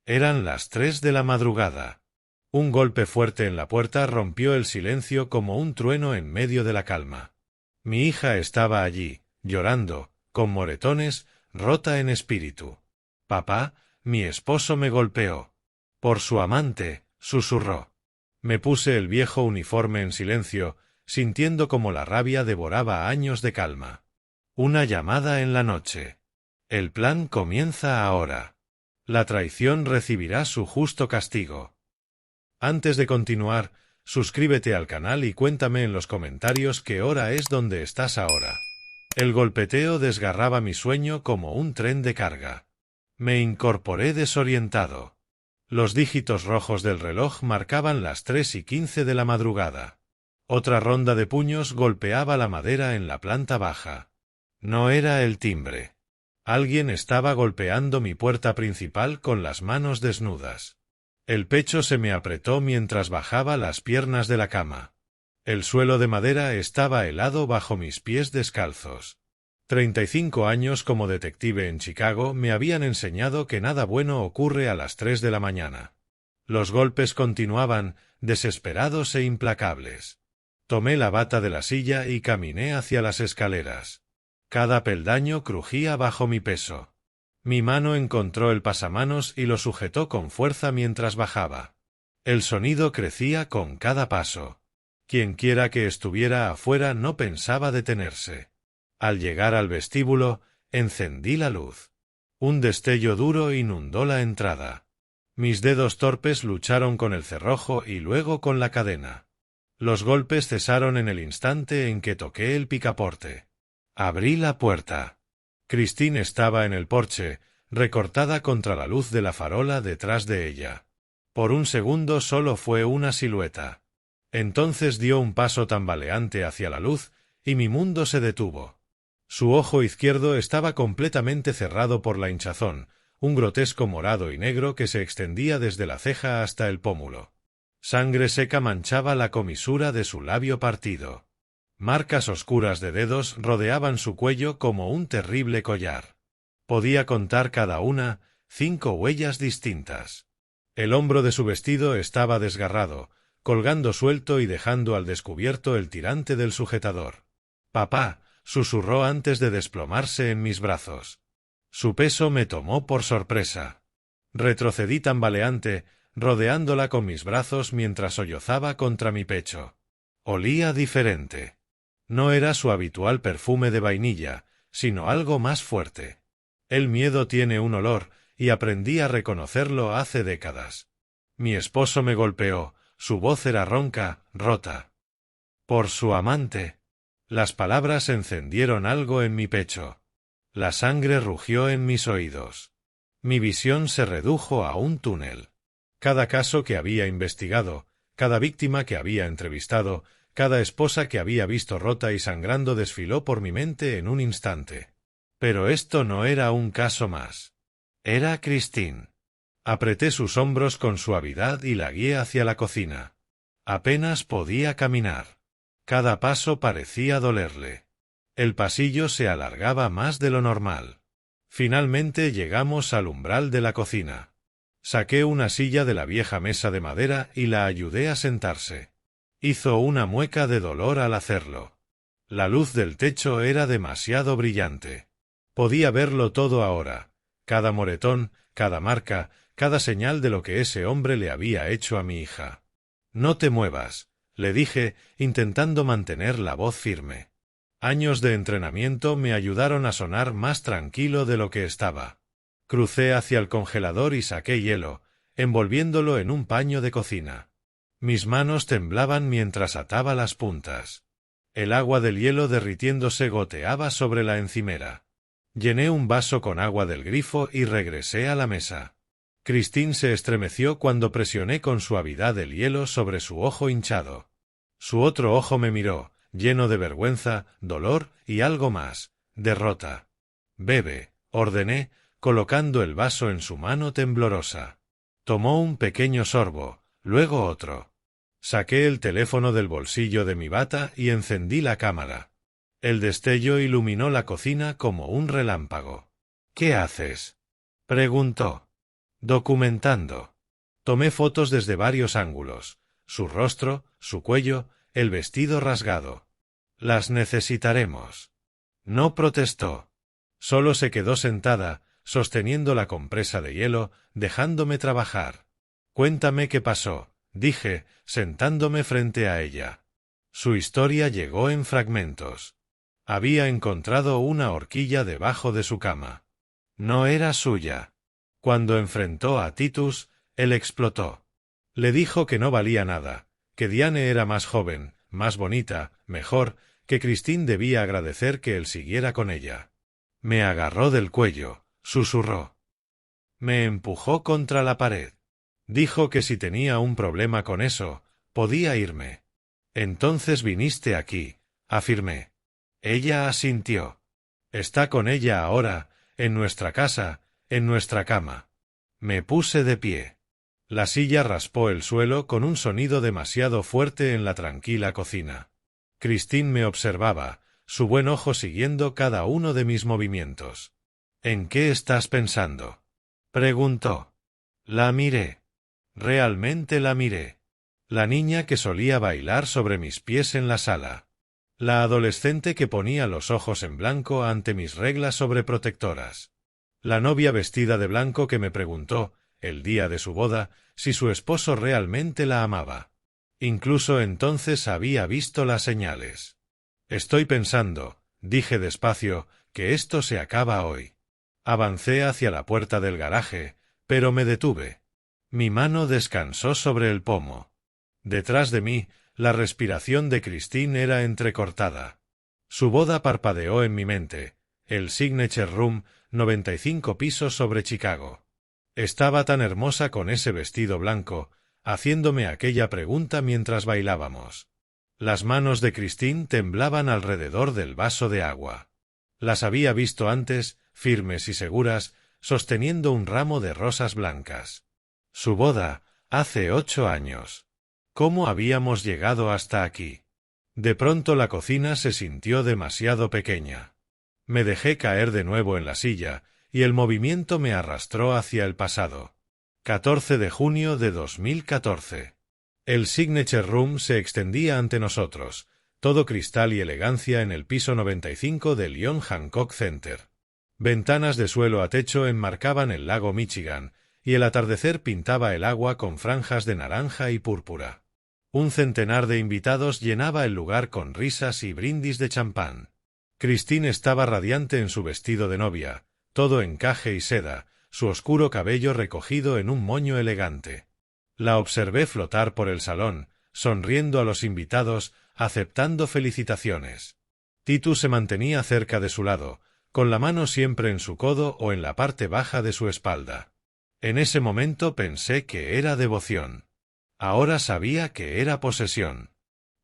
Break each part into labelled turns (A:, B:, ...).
A: Eran las 3 de la madrugada. Un golpe fuerte en la puerta rompió el silencio como un trueno en medio de la calma. Mi hija estaba allí, llorando, con moretones, rota en espíritu. «Papá, mi esposo me golpeó». «Por su amante», susurró. Me puse el viejo uniforme en silencio, sintiendo como la rabia devoraba años de calma. Una llamada en la noche. El plan comienza ahora. La traición recibirá su justo castigo. Antes de continuar, suscríbete al canal y cuéntame en los comentarios qué hora es donde estás ahora. El golpeteo desgarraba mi sueño como un tren de carga. Me incorporé desorientado. Los dígitos rojos del reloj marcaban las 3:15 de la madrugada. Otra ronda de puños golpeaba la madera en la planta baja. No era el timbre. Alguien estaba golpeando mi puerta principal con las manos desnudas. El pecho se me apretó mientras bajaba las piernas de la cama. El suelo de madera estaba helado bajo mis pies descalzos. 35 años como detective en Chicago me habían enseñado que nada bueno ocurre a las 3 de la mañana. Los golpes continuaban, desesperados e implacables. Tomé la bata de la silla y caminé hacia las escaleras. Cada peldaño crujía bajo mi peso. Mi mano encontró el pasamanos y lo sujetó con fuerza mientras bajaba. El sonido crecía con cada paso. Quienquiera que estuviera afuera no pensaba detenerse. Al llegar al vestíbulo, encendí la luz. Un destello duro inundó la entrada. Mis dedos torpes lucharon con el cerrojo y luego con la cadena. Los golpes cesaron en el instante en que toqué el picaporte. Abrí la puerta. Christine estaba en el porche, recortada contra la luz de la farola detrás de ella. Por un segundo solo fue una silueta. Entonces dio un paso tambaleante hacia la luz y mi mundo se detuvo. Su ojo izquierdo estaba completamente cerrado por la hinchazón, un grotesco morado y negro que se extendía desde la ceja hasta el pómulo. Sangre seca manchaba la comisura de su labio partido. Marcas oscuras de dedos rodeaban su cuello como un terrible collar. Podía contar cada una 5 huellas distintas. El hombro de su vestido estaba desgarrado, colgando suelto y dejando al descubierto el tirante del sujetador. «Papá», susurró antes de desplomarse en mis brazos. Su peso me tomó por sorpresa. Retrocedí tambaleante, rodeándola con mis brazos mientras sollozaba contra mi pecho. Olía diferente. No era su habitual perfume de vainilla, sino algo más fuerte. El miedo tiene un olor, y aprendí a reconocerlo hace décadas. Mi esposo me golpeó, su voz era ronca, rota. «Por su amante». Las palabras encendieron algo en mi pecho. La sangre rugió en mis oídos. Mi visión se redujo a un túnel. Cada caso que había investigado, cada víctima que había entrevistado, cada esposa que había visto rota y sangrando desfiló por mi mente en un instante. Pero esto no era un caso más. Era Christine. Apreté sus hombros con suavidad y la guié hacia la cocina. Apenas podía caminar. Cada paso parecía dolerle. El pasillo se alargaba más de lo normal. Finalmente llegamos al umbral de la cocina. Saqué una silla de la vieja mesa de madera y la ayudé a sentarse. Hizo una mueca de dolor al hacerlo. La luz del techo era demasiado brillante. Podía verlo todo ahora, cada moretón, cada marca, cada señal de lo que ese hombre le había hecho a mi hija. «No te muevas», le dije, intentando mantener la voz firme. Años de entrenamiento me ayudaron a sonar más tranquilo de lo que estaba. Crucé hacia el congelador y saqué hielo, envolviéndolo en un paño de cocina. Mis manos temblaban mientras ataba las puntas. El agua del hielo derritiéndose goteaba sobre la encimera. Llené un vaso con agua del grifo y regresé a la mesa. Christine se estremeció cuando presioné con suavidad el hielo sobre su ojo hinchado. Su otro ojo me miró, lleno de vergüenza, dolor y algo más, derrota. «Bebe», ordené, colocando el vaso en su mano temblorosa. Tomó un pequeño sorbo, luego otro. Saqué el teléfono del bolsillo de mi bata y encendí la cámara. El destello iluminó la cocina como un relámpago. «¿Qué haces?», preguntó. Documentando. Tomé fotos desde varios ángulos, su rostro, su cuello, el vestido rasgado. Las necesitaremos. No protestó. Solo se quedó sentada, sosteniendo la compresa de hielo, dejándome trabajar. Cuéntame qué pasó, dije, sentándome frente a ella. Su historia llegó en fragmentos. Había encontrado una horquilla debajo de su cama. No era suya. Cuando enfrentó a Titus, él explotó. Le dijo que no valía nada, que Diane era más joven, más bonita, mejor, que Christine debía agradecer que él siguiera con ella. Me agarró del cuello, susurró. Me empujó contra la pared. Dijo que si tenía un problema con eso, podía irme. Entonces viniste aquí, afirmé. Ella asintió. Está con ella ahora, en nuestra casa, en nuestra cama. Me puse de pie. La silla raspó el suelo con un sonido demasiado fuerte en la tranquila cocina. Christine me observaba, su buen ojo siguiendo cada uno de mis movimientos. ¿En qué estás pensando?, preguntó. La miré. Realmente la miré. La niña que solía bailar sobre mis pies en la sala. La adolescente que ponía los ojos en blanco ante mis reglas sobreprotectoras. La novia vestida de blanco que me preguntó, el día de su boda, si su esposo realmente la amaba. Incluso entonces había visto las señales. Estoy pensando, dije despacio, que esto se acaba hoy. Avancé hacia la puerta del garaje, pero me detuve. Mi mano descansó sobre el pomo. Detrás de mí, la respiración de Christine era entrecortada. Su boda parpadeó en mi mente, el Signature Room, 95 pisos sobre Chicago. Estaba tan hermosa con ese vestido blanco, haciéndome aquella pregunta mientras bailábamos. Las manos de Christine temblaban alrededor del vaso de agua. Las había visto antes, firmes y seguras, sosteniendo un ramo de rosas blancas. Su boda, hace 8 años. ¿Cómo habíamos llegado hasta aquí? De pronto la cocina se sintió demasiado pequeña. Me dejé caer de nuevo en la silla, y el movimiento me arrastró hacia el pasado. 14 de junio de 2014. El Signature Room se extendía ante nosotros, todo cristal y elegancia en el piso 95 del Lyon Hancock Center. Ventanas de suelo a techo enmarcaban el lago Michigan, y el atardecer pintaba el agua con franjas de naranja y púrpura. Un centenar de invitados llenaba el lugar con risas y brindis de champán. Christine estaba radiante en su vestido de novia, todo encaje y seda, su oscuro cabello recogido en un moño elegante. La observé flotar por el salón, sonriendo a los invitados, aceptando felicitaciones. Titus se mantenía cerca de su lado, con la mano siempre en su codo o en la parte baja de su espalda. En ese momento pensé que era devoción. Ahora sabía que era posesión.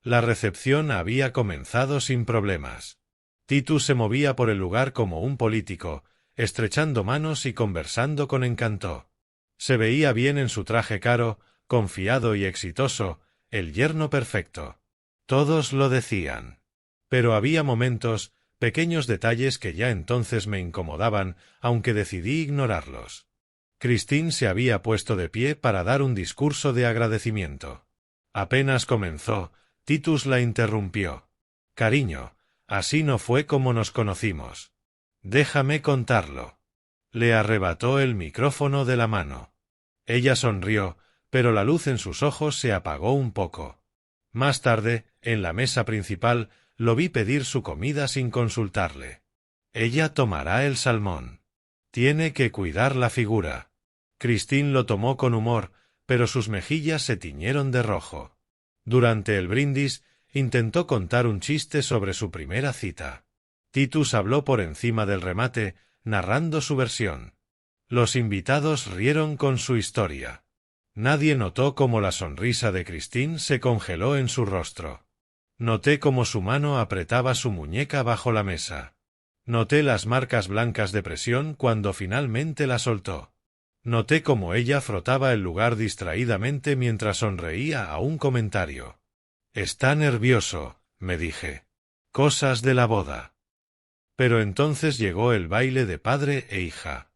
A: La recepción había comenzado sin problemas. Titus se movía por el lugar como un político, estrechando manos y conversando con encanto. Se veía bien en su traje caro, confiado y exitoso, el yerno perfecto. Todos lo decían. Pero había momentos, pequeños detalles que ya entonces me incomodaban, aunque decidí ignorarlos. Christine se había puesto de pie para dar un discurso de agradecimiento. Apenas comenzó, Titus la interrumpió. Cariño, así no fue como nos conocimos. Déjame contarlo. Le arrebató el micrófono de la mano. Ella sonrió, pero la luz en sus ojos se apagó un poco. Más tarde, en la mesa principal, lo vi pedir su comida sin consultarle. Ella tomará el salmón. Tiene que cuidar la figura. Christine lo tomó con humor, pero sus mejillas se tiñeron de rojo. Durante el brindis, intentó contar un chiste sobre su primera cita. Titus habló por encima del remate, narrando su versión. Los invitados rieron con su historia. Nadie notó cómo la sonrisa de Christine se congeló en su rostro. Noté cómo su mano apretaba su muñeca bajo la mesa. Noté las marcas blancas de presión cuando finalmente la soltó. Noté cómo ella frotaba el lugar distraídamente mientras sonreía a un comentario. «Está nervioso», me dije. «Cosas de la boda». Pero entonces llegó el baile de padre e hija.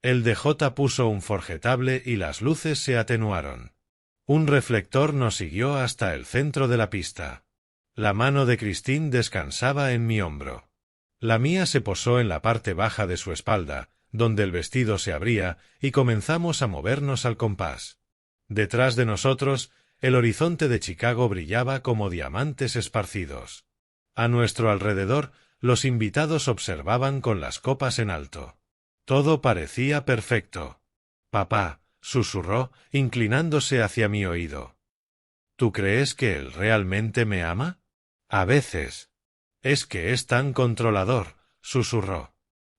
A: El DJ puso un forjetable y las luces se atenuaron. Un reflector nos siguió hasta el centro de la pista. La mano de Christine descansaba en mi hombro. La mía se posó en la parte baja de su espalda, donde el vestido se abría, y comenzamos a movernos al compás. Detrás de nosotros, el horizonte de Chicago brillaba como diamantes esparcidos. A nuestro alrededor, los invitados observaban con las copas en alto. Todo parecía perfecto. Papá, susurró, inclinándose hacia mi oído. ¿Tú crees que él realmente me ama? A veces. Es que es tan controlador, susurró.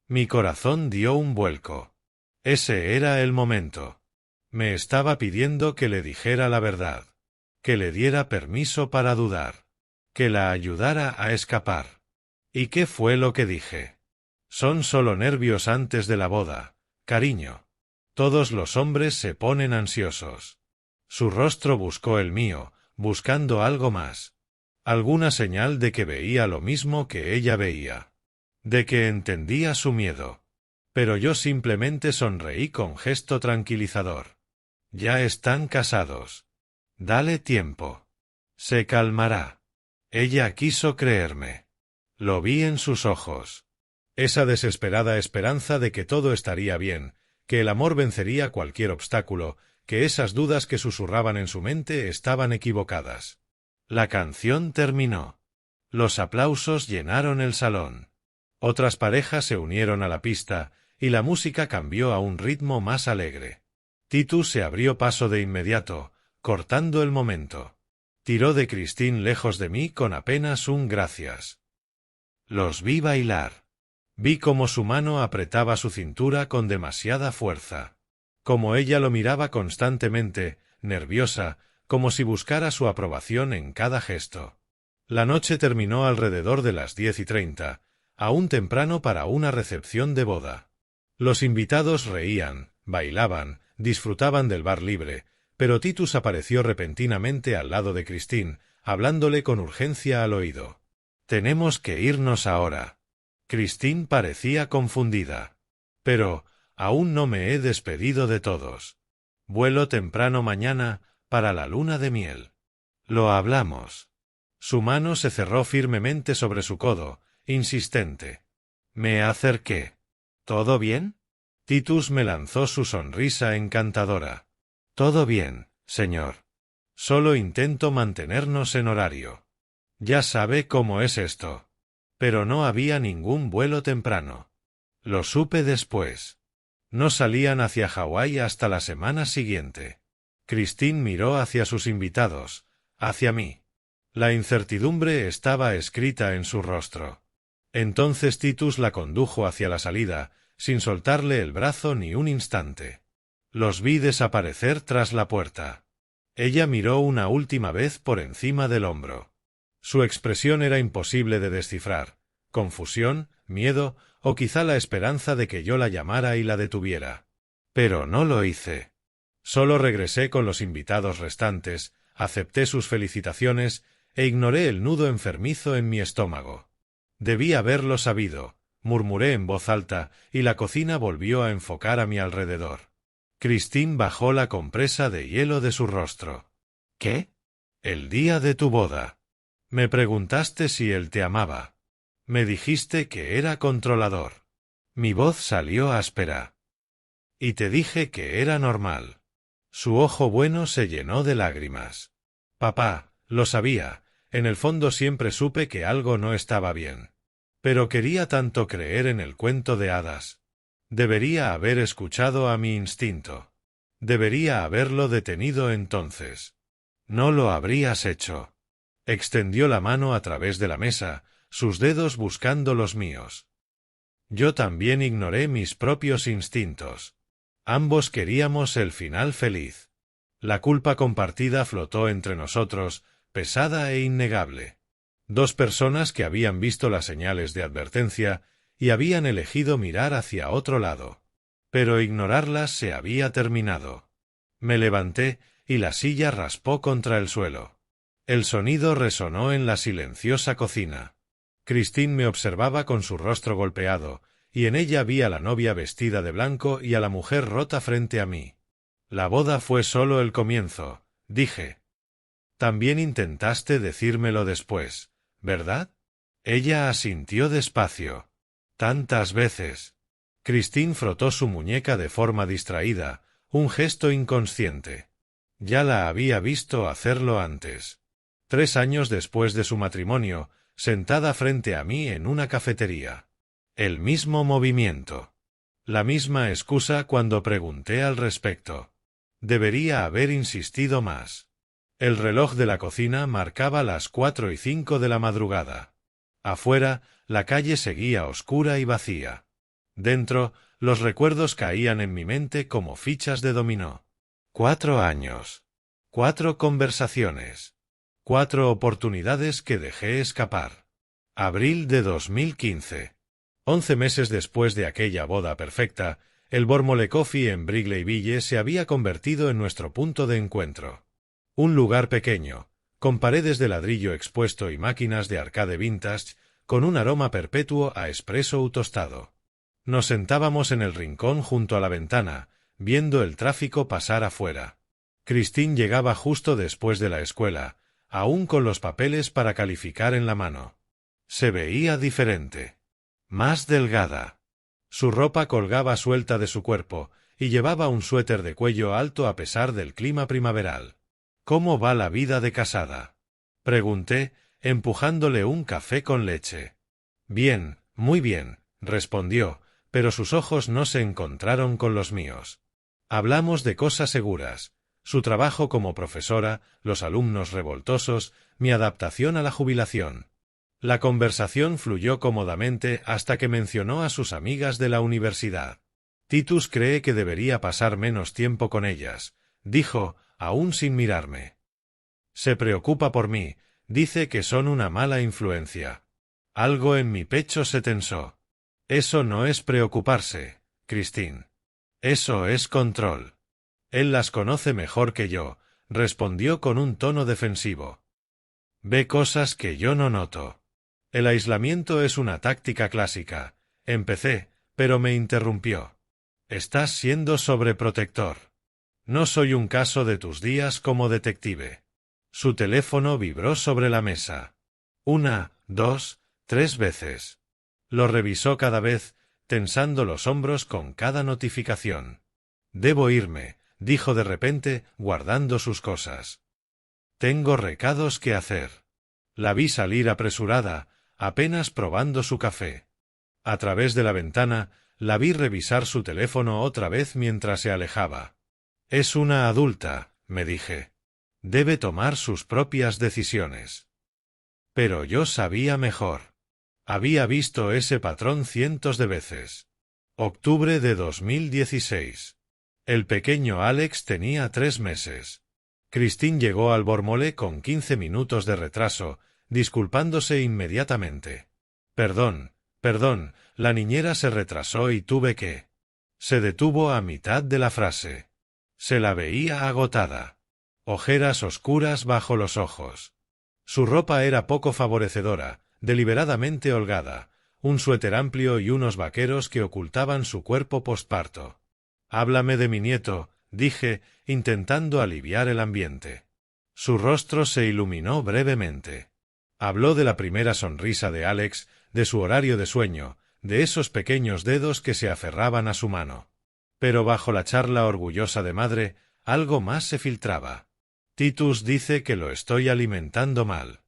A: Mi corazón dio un vuelco. Ese era el momento. Me estaba pidiendo que le dijera la verdad, que le diera permiso para dudar, que la ayudara a escapar. ¿Y qué fue lo que dije? Son solo nervios antes de la boda, cariño. Todos los hombres se ponen ansiosos. Su rostro buscó el mío, buscando algo más. Alguna señal de que veía lo mismo que ella veía. De que entendía su miedo. Pero yo simplemente sonreí con gesto tranquilizador. Ya están casados. Dale tiempo. Se calmará. Ella quiso creerme. Lo vi en sus ojos. Esa desesperada esperanza de que todo estaría bien, que el amor vencería cualquier obstáculo, que esas dudas que susurraban en su mente estaban equivocadas. La canción terminó. Los aplausos llenaron el salón. Otras parejas se unieron a la pista, y la música cambió a un ritmo más alegre. Titus se abrió paso de inmediato, cortando el momento. Tiró de Christine lejos de mí con apenas un gracias. Los vi bailar. Vi cómo su mano apretaba su cintura con demasiada fuerza. Como ella lo miraba constantemente, nerviosa, como si buscara su aprobación en cada gesto. La noche terminó alrededor de las 10:30, aún temprano para una recepción de boda. Los invitados reían, bailaban, disfrutaban del bar libre, pero Titus apareció repentinamente al lado de Christine, hablándole con urgencia al oído. «Tenemos que irnos ahora». Christine parecía confundida. «Pero, aún no me he despedido de todos. Vuelo temprano mañana, para la luna de miel. Lo hablamos». Su mano se cerró firmemente sobre su codo, insistente. Me acerqué. «¿Todo bien?» Titus me lanzó su sonrisa encantadora. «Todo bien, señor. Solo intento mantenernos en horario. Ya sabe cómo es esto». Pero no había ningún vuelo temprano. Lo supe después. No salían hacia Hawái hasta la semana siguiente. Christine miró hacia sus invitados, hacia mí. La incertidumbre estaba escrita en su rostro. Entonces Titus la condujo hacia la salida, sin soltarle el brazo ni un instante. Los vi desaparecer tras la puerta. Ella miró una última vez por encima del hombro. Su expresión era imposible de descifrar. Confusión, miedo, o quizá la esperanza de que yo la llamara y la detuviera. Pero no lo hice. Solo regresé con los invitados restantes, acepté sus felicitaciones e ignoré el nudo enfermizo en mi estómago. Debí haberlo sabido, murmuré en voz alta, y la cocina volvió a enfocar a mi alrededor. Christine bajó la compresa de hielo de su rostro. ¿Qué? El día de tu boda. Me preguntaste si él te amaba. Me dijiste que era controlador. Mi voz salió áspera. Y te dije que era normal. Su ojo bueno se llenó de lágrimas. Papá, lo sabía, en el fondo siempre supe que algo no estaba bien. Pero quería tanto creer en el cuento de hadas. Debería haber escuchado a mi instinto. Debería haberlo detenido entonces. No lo habrías hecho. Extendió la mano a través de la mesa, sus dedos buscando los míos. Yo también ignoré mis propios instintos. Ambos queríamos el final feliz. La culpa compartida flotó entre nosotros, pesada e innegable. Dos personas que habían visto las señales de advertencia y habían elegido mirar hacia otro lado. Pero ignorarlas se había terminado. Me levanté y la silla raspó contra el suelo. El sonido resonó en la silenciosa cocina. Christine me observaba con su rostro golpeado, y en ella vi a la novia vestida de blanco y a la mujer rota frente a mí. La boda fue solo el comienzo, dije. También intentaste decírmelo después, ¿verdad? Ella asintió despacio. Tantas veces. Christine frotó su muñeca de forma distraída, un gesto inconsciente. Ya la había visto hacerlo antes. 3 años después de su matrimonio, sentada frente a mí en una cafetería. El mismo movimiento. La misma excusa cuando pregunté al respecto. Debería haber insistido más. El reloj de la cocina marcaba las 4:05 de la madrugada. Afuera, la calle seguía oscura y vacía. Dentro, los recuerdos caían en mi mente como fichas de dominó. 4 años. 4 conversaciones. 4 oportunidades que dejé escapar. Abril de 2015. 11 meses después de aquella boda perfecta, el Bormole Coffee en Wrigleyville se había convertido en nuestro punto de encuentro. Un lugar pequeño, con paredes de ladrillo expuesto y máquinas de arcade vintage, con un aroma perpetuo a espresso tostado. Nos sentábamos en el rincón junto a la ventana, viendo el tráfico pasar afuera. Christine llegaba justo después de la escuela, aún con los papeles para calificar en la mano. Se veía diferente. Más delgada. Su ropa colgaba suelta de su cuerpo, y llevaba un suéter de cuello alto a pesar del clima primaveral. ¿Cómo va la vida de casada? Pregunté, empujándole un café con leche. Bien, muy bien, respondió, pero sus ojos no se encontraron con los míos. Hablamos de cosas seguras, su trabajo como profesora, los alumnos revoltosos, mi adaptación a la jubilación. La conversación fluyó cómodamente hasta que mencionó a sus amigas de la universidad. Titus cree que debería pasar menos tiempo con ellas, dijo, aún sin mirarme. Se preocupa por mí, dice que son una mala influencia. Algo en mi pecho se tensó. Eso no es preocuparse, Christine. Eso es control. Él las conoce mejor que yo, respondió con un tono defensivo. Ve cosas que yo no noto. El aislamiento es una táctica clásica. Empecé, pero me interrumpió. Estás siendo sobreprotector. No soy un caso de tus días como detective. Su teléfono vibró sobre la mesa. 1, 2, 3 veces. Lo revisó cada vez, tensando los hombros con cada notificación. Debo irme, dijo de repente, guardando sus cosas. Tengo recados que hacer. La vi salir apresurada, apenas probando su café. A través de la ventana, la vi revisar su teléfono otra vez mientras se alejaba. Es una adulta, me dije. Debe tomar sus propias decisiones. Pero yo sabía mejor. Había visto ese patrón cientos de veces. Octubre de 2016. El pequeño Alex tenía 3 meses. Christine llegó al Bormole con 15 minutos de retraso, disculpándose inmediatamente. Perdón, la niñera se retrasó y tuve que... Se detuvo a mitad de la frase. Se la veía agotada. Ojeras oscuras bajo los ojos. Su ropa era poco favorecedora, deliberadamente holgada, un suéter amplio y unos vaqueros que ocultaban su cuerpo posparto. Háblame de mi nieto, dije, intentando aliviar el ambiente. Su rostro se iluminó brevemente. Habló de la primera sonrisa de Alex, de su horario de sueño, de esos pequeños dedos que se aferraban a su mano. Pero bajo la charla orgullosa de madre, algo más se filtraba. Titus dice que lo estoy alimentando mal.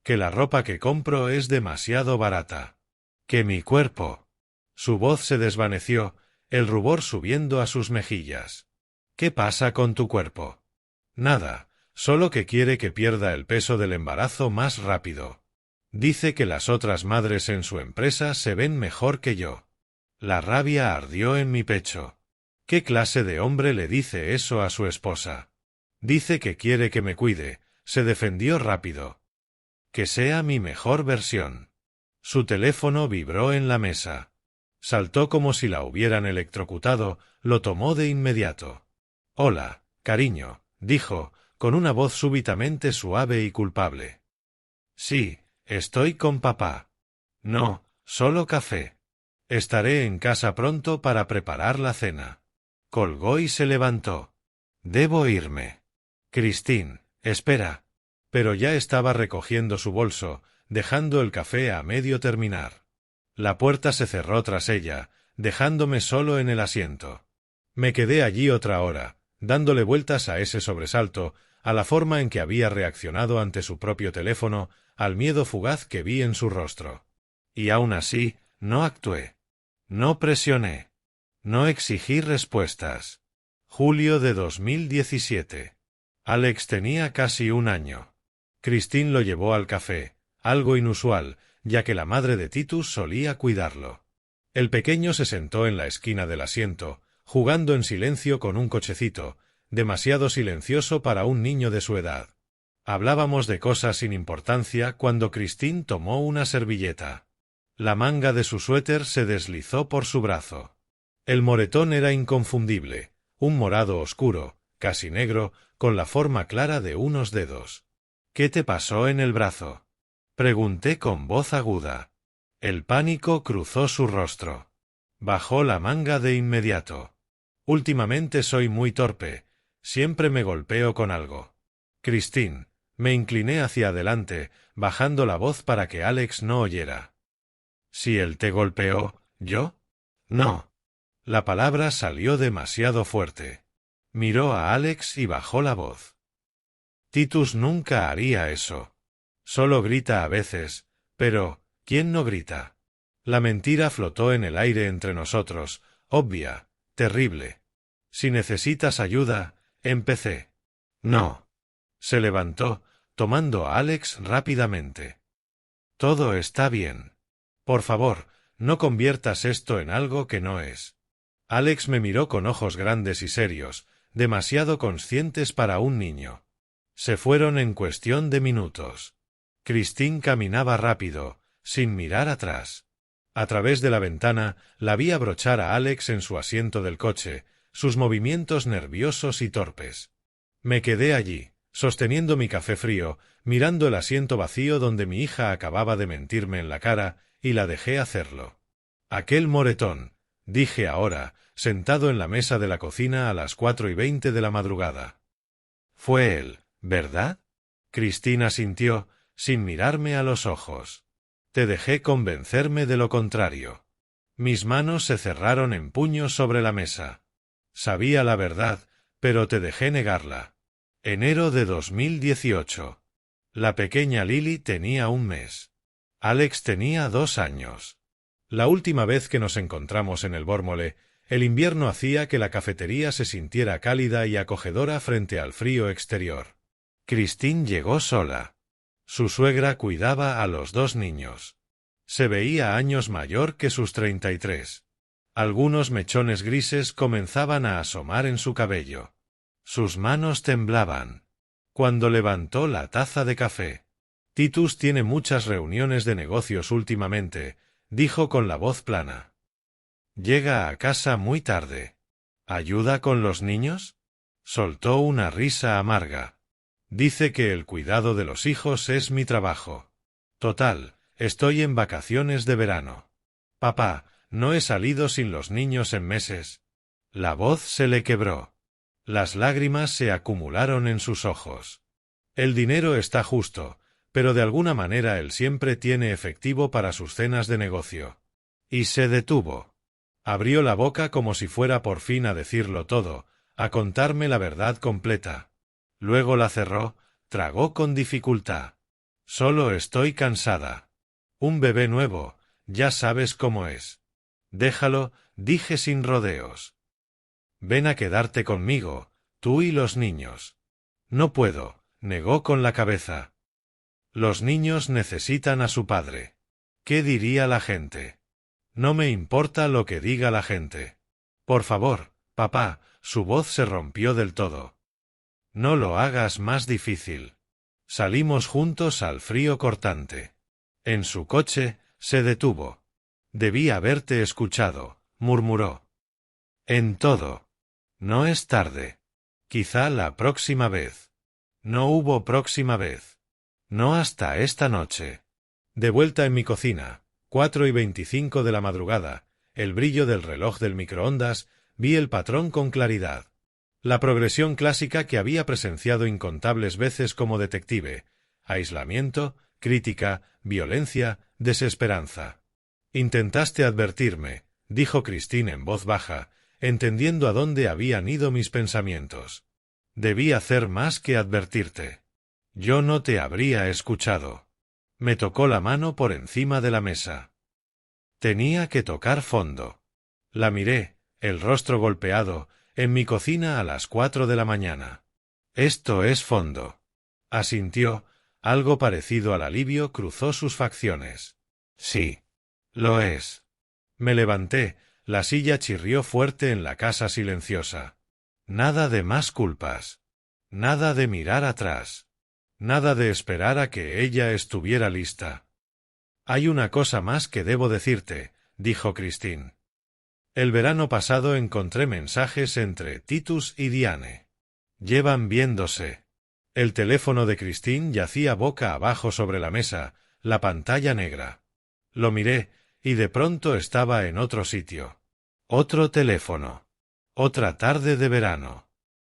A: Que la ropa que compro es demasiado barata. Que mi cuerpo... Su voz se desvaneció, el rubor subiendo a sus mejillas. ¿Qué pasa con tu cuerpo? Nada, solo que quiere que pierda el peso del embarazo más rápido. Dice que las otras madres en su empresa se ven mejor que yo. La rabia ardió en mi pecho. ¿Qué clase de hombre le dice eso a su esposa? Dice que quiere que me cuide, se defendió rápido. Que sea mi mejor versión. Su teléfono vibró en la mesa. Saltó como si la hubieran electrocutado, lo tomó de inmediato. Hola, cariño, dijo, con una voz súbitamente suave y culpable. Sí, estoy con papá. No, solo café. Estaré en casa pronto para preparar la cena. Colgó y se levantó. Debo irme. Christine, espera. Pero ya estaba recogiendo su bolso, dejando el café a medio terminar. La puerta se cerró tras ella, dejándome solo en el asiento. Me quedé allí otra hora, dándole vueltas a ese sobresalto, a la forma en que había reaccionado ante su propio teléfono, al miedo fugaz que vi en su rostro. Y aún así, no actué. No presioné. No exigí respuestas. Julio de 2017. Alex tenía casi un año. Christine lo llevó al café, algo inusual, ya que la madre de Titus solía cuidarlo. El pequeño se sentó en la esquina del asiento, jugando en silencio con un cochecito, demasiado silencioso para un niño de su edad. Hablábamos de cosas sin importancia cuando Christine tomó una servilleta. La manga de su suéter se deslizó por su brazo. El moretón era inconfundible, un morado oscuro, casi negro, con la forma clara de unos dedos. ¿Qué te pasó en el brazo? Pregunté con voz aguda. El pánico cruzó su rostro. Bajó la manga de inmediato. Últimamente soy muy torpe, siempre me golpeo con algo. Christine, me incliné hacia adelante, bajando la voz para que Alex no oyera. ¿Si él te golpeó, yo? No. La palabra salió demasiado fuerte. Miró a Alex y bajó la voz. Titus nunca haría eso. Solo grita a veces, pero ¿quién no grita? La mentira flotó en el aire entre nosotros, obvia, terrible. Si necesitas ayuda, empecé. No. Se levantó, tomando a Alex rápidamente. Todo está bien. Por favor, no conviertas esto en algo que no es. Alex me miró con ojos grandes y serios, demasiado conscientes para un niño. Se fueron en cuestión de minutos. Christine caminaba rápido, sin mirar atrás. A través de la ventana la vi abrochar a Alex en su asiento del coche, sus movimientos nerviosos y torpes. Me quedé allí, sosteniendo mi café frío, mirando el asiento vacío donde mi hija acababa de mentirme en la cara, y la dejé hacerlo. Aquel moretón, dije ahora, sentado en la mesa de la cocina a las 4:20 de la madrugada. Fue él, ¿verdad? Cristina asintió, sin mirarme a los ojos. Te dejé convencerme de lo contrario. Mis manos se cerraron en puños sobre la mesa. Sabía la verdad, pero te dejé negarla. Enero de 2018. La pequeña Lily tenía un mes. Alex tenía 2 años. La última vez que nos encontramos en el Bórmole, el invierno hacía que la cafetería se sintiera cálida y acogedora frente al frío exterior. Christine llegó sola. Su suegra cuidaba a los 2 niños. Se veía años mayor que sus 33. Algunos mechones grises comenzaban a asomar en su cabello. Sus manos temblaban. Cuando levantó la taza de café. Titus tiene muchas reuniones de negocios últimamente, dijo con la voz plana. Llega a casa muy tarde. ¿Ayuda con los niños? Soltó una risa amarga. Dice que el cuidado de los hijos es mi trabajo. Total, estoy en vacaciones de verano. Papá, no he salido sin los niños en meses. La voz se le quebró. Las lágrimas se acumularon en sus ojos. El dinero está justo, pero de alguna manera él siempre tiene efectivo para sus cenas de negocio. Y se detuvo. Abrió la boca como si fuera por fin a decirlo todo, a contarme la verdad completa. Luego la cerró, tragó con dificultad. Solo estoy cansada. Un bebé nuevo, ya sabes cómo es. Déjalo, dije sin rodeos. Ven a quedarte conmigo, tú y los niños. No puedo, negó con la cabeza. Los niños necesitan a su padre. ¿Qué diría la gente? No me importa lo que diga la gente. Por favor, papá, su voz se rompió del todo. No lo hagas más difícil. Salimos juntos al frío cortante. En su coche, se detuvo. Debí haberte escuchado, murmuró. En todo. No es tarde. Quizá la próxima vez. No hubo próxima vez. No hasta esta noche. De vuelta en mi cocina, 4:25 de la madrugada, el brillo del reloj del microondas, vi el patrón con claridad. La progresión clásica que había presenciado incontables veces como detective: aislamiento, crítica, violencia, desesperanza. Intentaste advertirme, dijo Christine en voz baja, entendiendo a dónde habían ido mis pensamientos. Debí hacer más que advertirte. Yo no te habría escuchado. Me tocó la mano por encima de la mesa. Tenía que tocar fondo. La miré, el rostro golpeado, en mi cocina a las 4 de la mañana. Esto es fondo. Asintió, algo parecido al alivio cruzó sus facciones. Sí. Lo es. Me levanté, la silla chirrió fuerte en la casa silenciosa. Nada de más culpas. Nada de mirar atrás. Nada de esperar a que ella estuviera lista. Hay una cosa más que debo decirte, dijo Christine. El verano pasado encontré mensajes entre Titus y Diane. Llevan viéndose. El teléfono de Christine yacía boca abajo sobre la mesa, la pantalla negra. Lo miré, y de pronto estaba en otro sitio. Otro teléfono. Otra tarde de verano.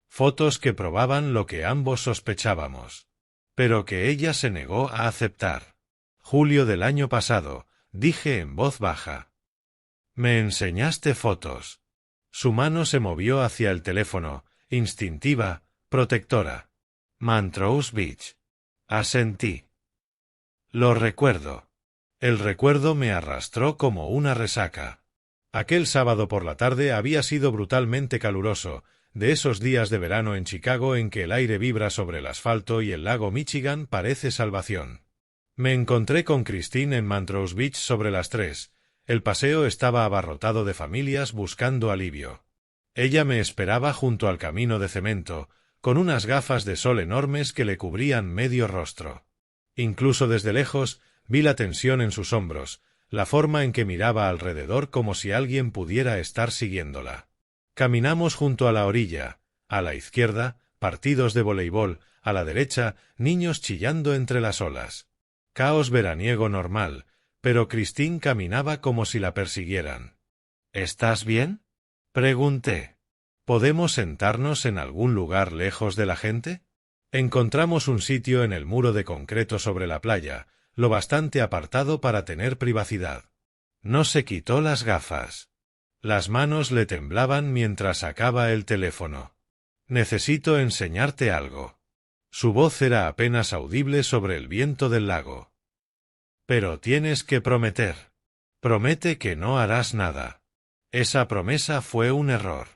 A: Fotos que probaban lo que ambos sospechábamos. Pero que ella se negó a aceptar. Julio del año pasado, dije en voz baja. Me enseñaste fotos. Su mano se movió hacia el teléfono, instintiva, protectora. Montrose Beach. Asentí. Lo recuerdo. El recuerdo me arrastró como una resaca. Aquel sábado por la tarde había sido brutalmente caluroso, de esos días de verano en Chicago en que el aire vibra sobre el asfalto y el lago Michigan parece salvación. Me encontré con Christine en Montrose Beach sobre las 3. El paseo estaba abarrotado de familias buscando alivio. Ella me esperaba junto al camino de cemento, con unas gafas de sol enormes que le cubrían medio rostro. Incluso desde lejos vi la tensión en sus hombros, la forma en que miraba alrededor como si alguien pudiera estar siguiéndola. Caminamos junto a la orilla, a la izquierda, partidos de voleibol, a la derecha, niños chillando entre las olas. Caos veraniego normal, pero Christine caminaba como si la persiguieran. ¿Estás bien?, pregunté. ¿Podemos sentarnos en algún lugar lejos de la gente? Encontramos un sitio en el muro de concreto sobre la playa, lo bastante apartado para tener privacidad. No se quitó las gafas. Las manos le temblaban mientras sacaba el teléfono. Necesito enseñarte algo. Su voz era apenas audible sobre el viento del lago. Pero tienes que prometer. Promete que no harás nada. Esa promesa fue un error.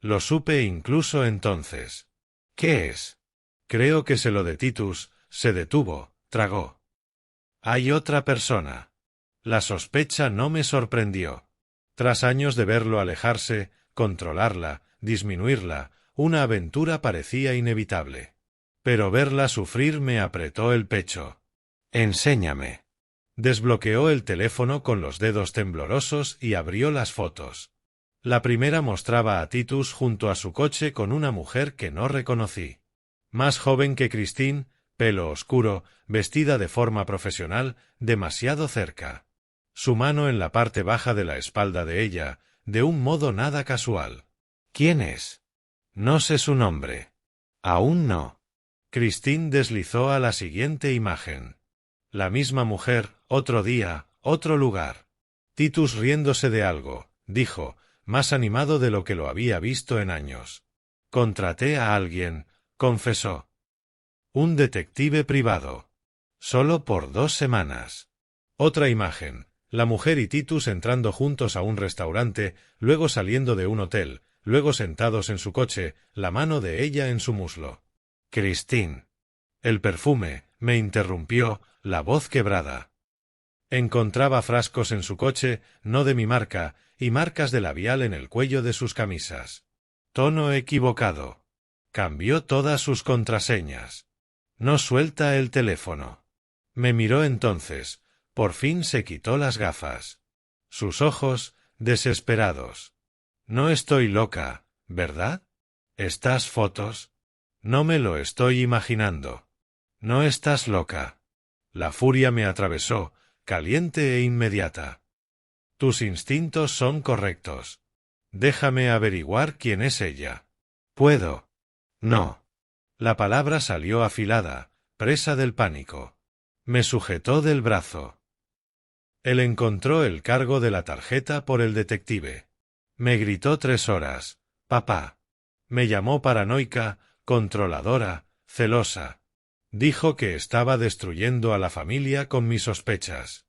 A: Lo supe incluso entonces. ¿Qué es? Creo que se lo de Titus. Se detuvo, tragó. Hay otra persona. La sospecha no me sorprendió. Tras años de verlo alejarse, controlarla, disminuirla, una aventura parecía inevitable. Pero verla sufrir me apretó el pecho. Enséñame. Desbloqueó el teléfono con los dedos temblorosos y abrió las fotos. La primera mostraba a Titus junto a su coche con una mujer que no reconocí. Más joven que Christine, pelo oscuro, vestida de forma profesional, demasiado cerca. Su mano en la parte baja de la espalda de ella, de un modo nada casual. ¿Quién es? No sé su nombre. Aún no. Christine deslizó a la siguiente imagen. La misma mujer, otro día, otro lugar. Titus riéndose de algo, dijo, más animado de lo que lo había visto en años. Contraté a alguien, confesó. Un detective privado. Solo por 2 semanas. Otra imagen. La mujer y Titus entrando juntos a un restaurante, luego saliendo de un hotel, luego sentados en su coche, la mano de ella en su muslo. Christine. El perfume, me interrumpió, la voz quebrada. Encontraba frascos en su coche, no de mi marca, y marcas de labial en el cuello de sus camisas. Tono equivocado. Cambió todas sus contraseñas. No suelta el teléfono. Me miró entonces. Por fin se quitó las gafas. Sus ojos, desesperados. No estoy loca, ¿verdad? ¿Estas fotos? No me lo estoy imaginando. No estás loca. La furia me atravesó, caliente e inmediata. Tus instintos son correctos. Déjame averiguar quién es ella. ¿Puedo? No. La palabra salió afilada, presa del pánico. Me sujetó del brazo. Él encontró el cargo de la tarjeta por el detective. Me gritó 3 horas. Papá. Me llamó paranoica, controladora, celosa. Dijo que estaba destruyendo a la familia con mis sospechas.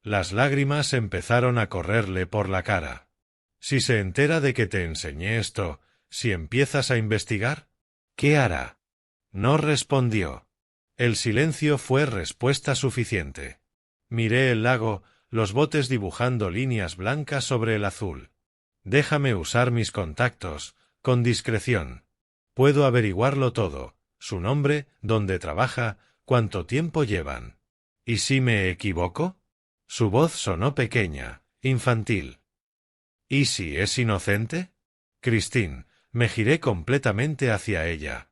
A: Las lágrimas empezaron a correrle por la cara. Si se entera de que te enseñé esto, si empiezas a investigar, ¿qué hará? No respondió. El silencio fue respuesta suficiente. Miré el lago, los botes dibujando líneas blancas sobre el azul. Déjame usar mis contactos, con discreción. Puedo averiguarlo todo, su nombre, dónde trabaja, cuánto tiempo llevan. ¿Y si me equivoco? Su voz sonó pequeña, infantil. ¿Y si es inocente? Christine, me giré completamente hacia ella.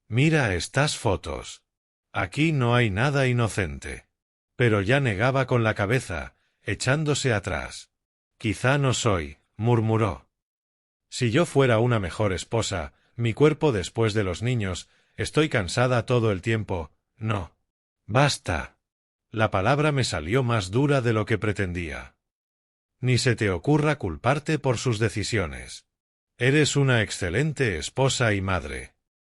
A: Mira estas fotos. Aquí no hay nada inocente. Pero ya negaba con la cabeza, echándose atrás. Quizá no soy, murmuró. Si yo fuera una mejor esposa, mi cuerpo después de los niños, estoy cansada todo el tiempo, no. Basta. La palabra me salió más dura de lo que pretendía. Ni se te ocurra culparte por sus decisiones. Eres una excelente esposa y madre.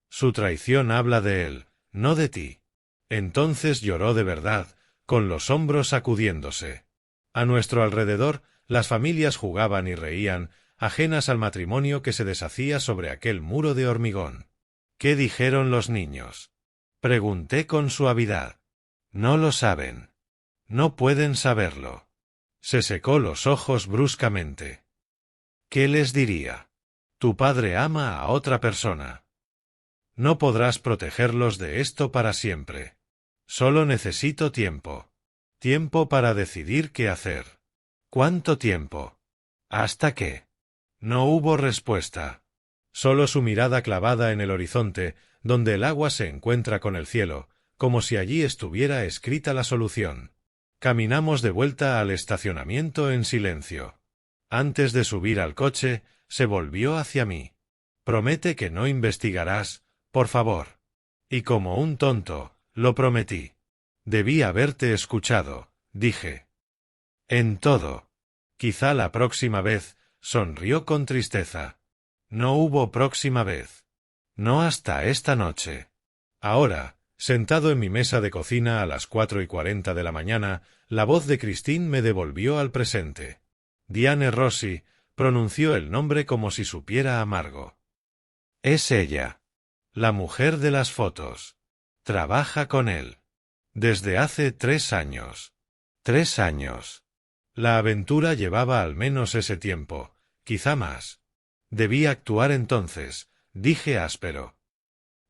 A: Su traición habla de él, no de ti. Entonces lloró de verdad, con los hombros sacudiéndose. A nuestro alrededor, las familias jugaban y reían, ajenas al matrimonio que se deshacía sobre aquel muro de hormigón. ¿Qué dijeron los niños? Pregunté con suavidad. No lo saben. No pueden saberlo. Se secó los ojos bruscamente. ¿Qué les diría? Tu padre ama a otra persona. No podrás protegerlos de esto para siempre. Solo necesito tiempo. Tiempo para decidir qué hacer. ¿Cuánto tiempo? ¿Hasta qué? No hubo respuesta. Solo su mirada clavada en el horizonte, donde el agua se encuentra con el cielo, como si allí estuviera escrita la solución. Caminamos de vuelta al estacionamiento en silencio. Antes de subir al coche, se volvió hacia mí. Promete que no investigarás, por favor. Y como un tonto, lo prometí. Debí haberte escuchado, dije. En todo. Quizá la próxima vez, sonrió con tristeza. No hubo próxima vez. No hasta esta noche. Ahora, sentado en mi mesa de cocina a las 4:40 de la mañana, la voz de Christine me devolvió al presente. Diane Rossi, pronunció el nombre como si supiera amargo. Es ella. La mujer de las fotos. Trabaja con él. Desde hace 3 años. 3 años. La aventura llevaba al menos ese tiempo, quizá más. Debí actuar entonces, dije áspero.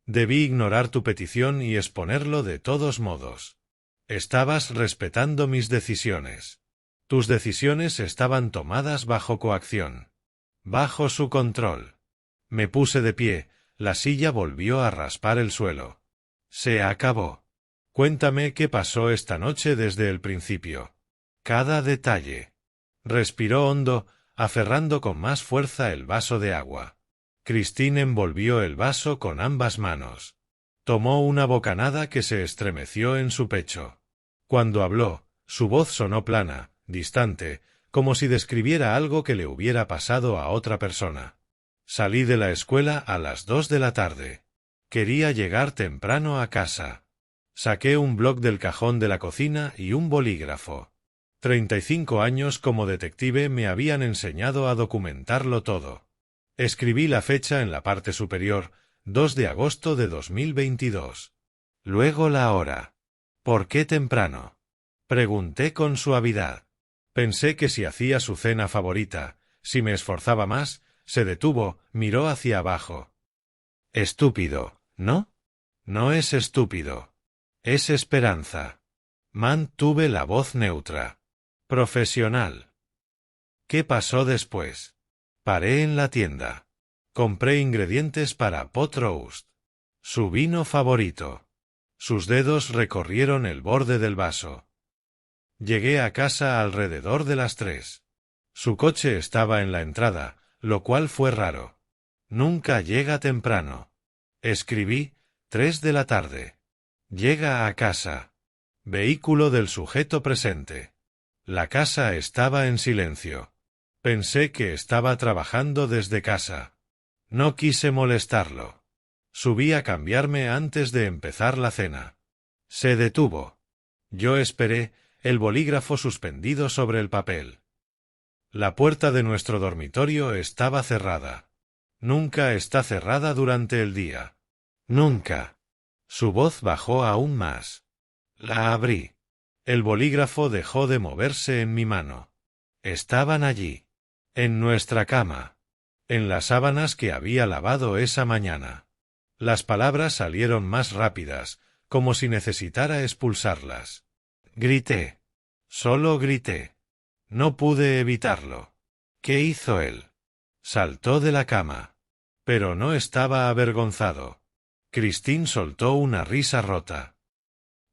A: Debí ignorar tu petición y exponerlo de todos modos. Estabas respetando mis decisiones. Tus decisiones estaban tomadas bajo coacción. Bajo su control. Me puse de pie, la silla volvió a raspar el suelo. Se acabó. Cuéntame qué pasó esta noche desde el principio. Cada detalle. Respiró hondo, aferrando con más fuerza el vaso de agua. Christine envolvió el vaso con ambas manos. Tomó una bocanada que se estremeció en su pecho. Cuando habló, su voz sonó plana, distante, como si describiera algo que le hubiera pasado a otra persona. Salí de la escuela a las 2 de la tarde. Quería llegar temprano a casa. Saqué un bloc del cajón de la cocina y un bolígrafo. 35 años como detective me habían enseñado a documentarlo todo. Escribí la fecha en la parte superior, 2 de agosto de 2022. Luego la hora. ¿Por qué temprano? Pregunté con suavidad. Pensé que si hacía su cena favorita, si me esforzaba más, se detuvo, miró hacia abajo. Estúpido, ¿no? No es estúpido. Es esperanza. Mantuve la voz neutra. Profesional. ¿Qué pasó después? Paré en la tienda. Compré ingredientes para pot roast. Su vino favorito. Sus dedos recorrieron el borde del vaso. Llegué a casa alrededor de las 3. Su coche estaba en la entrada, lo cual fue raro. Nunca llega temprano. Escribí, 3 de la tarde. Llega a casa. Vehículo del sujeto presente. La casa estaba en silencio. Pensé que estaba trabajando desde casa. No quise molestarlo. Subí a cambiarme antes de empezar la cena. Se detuvo. Yo esperé, el bolígrafo suspendido sobre el papel. La puerta de nuestro dormitorio estaba cerrada. Nunca está cerrada durante el día. Nunca. Su voz bajó aún más. La abrí. El bolígrafo dejó de moverse en mi mano. Estaban allí. En nuestra cama. En las sábanas que había lavado esa mañana. Las palabras salieron más rápidas, como si necesitara expulsarlas. Grité. Solo grité. No pude evitarlo. ¿Qué hizo él? Saltó de la cama. Pero no estaba avergonzado. Christine soltó una risa rota.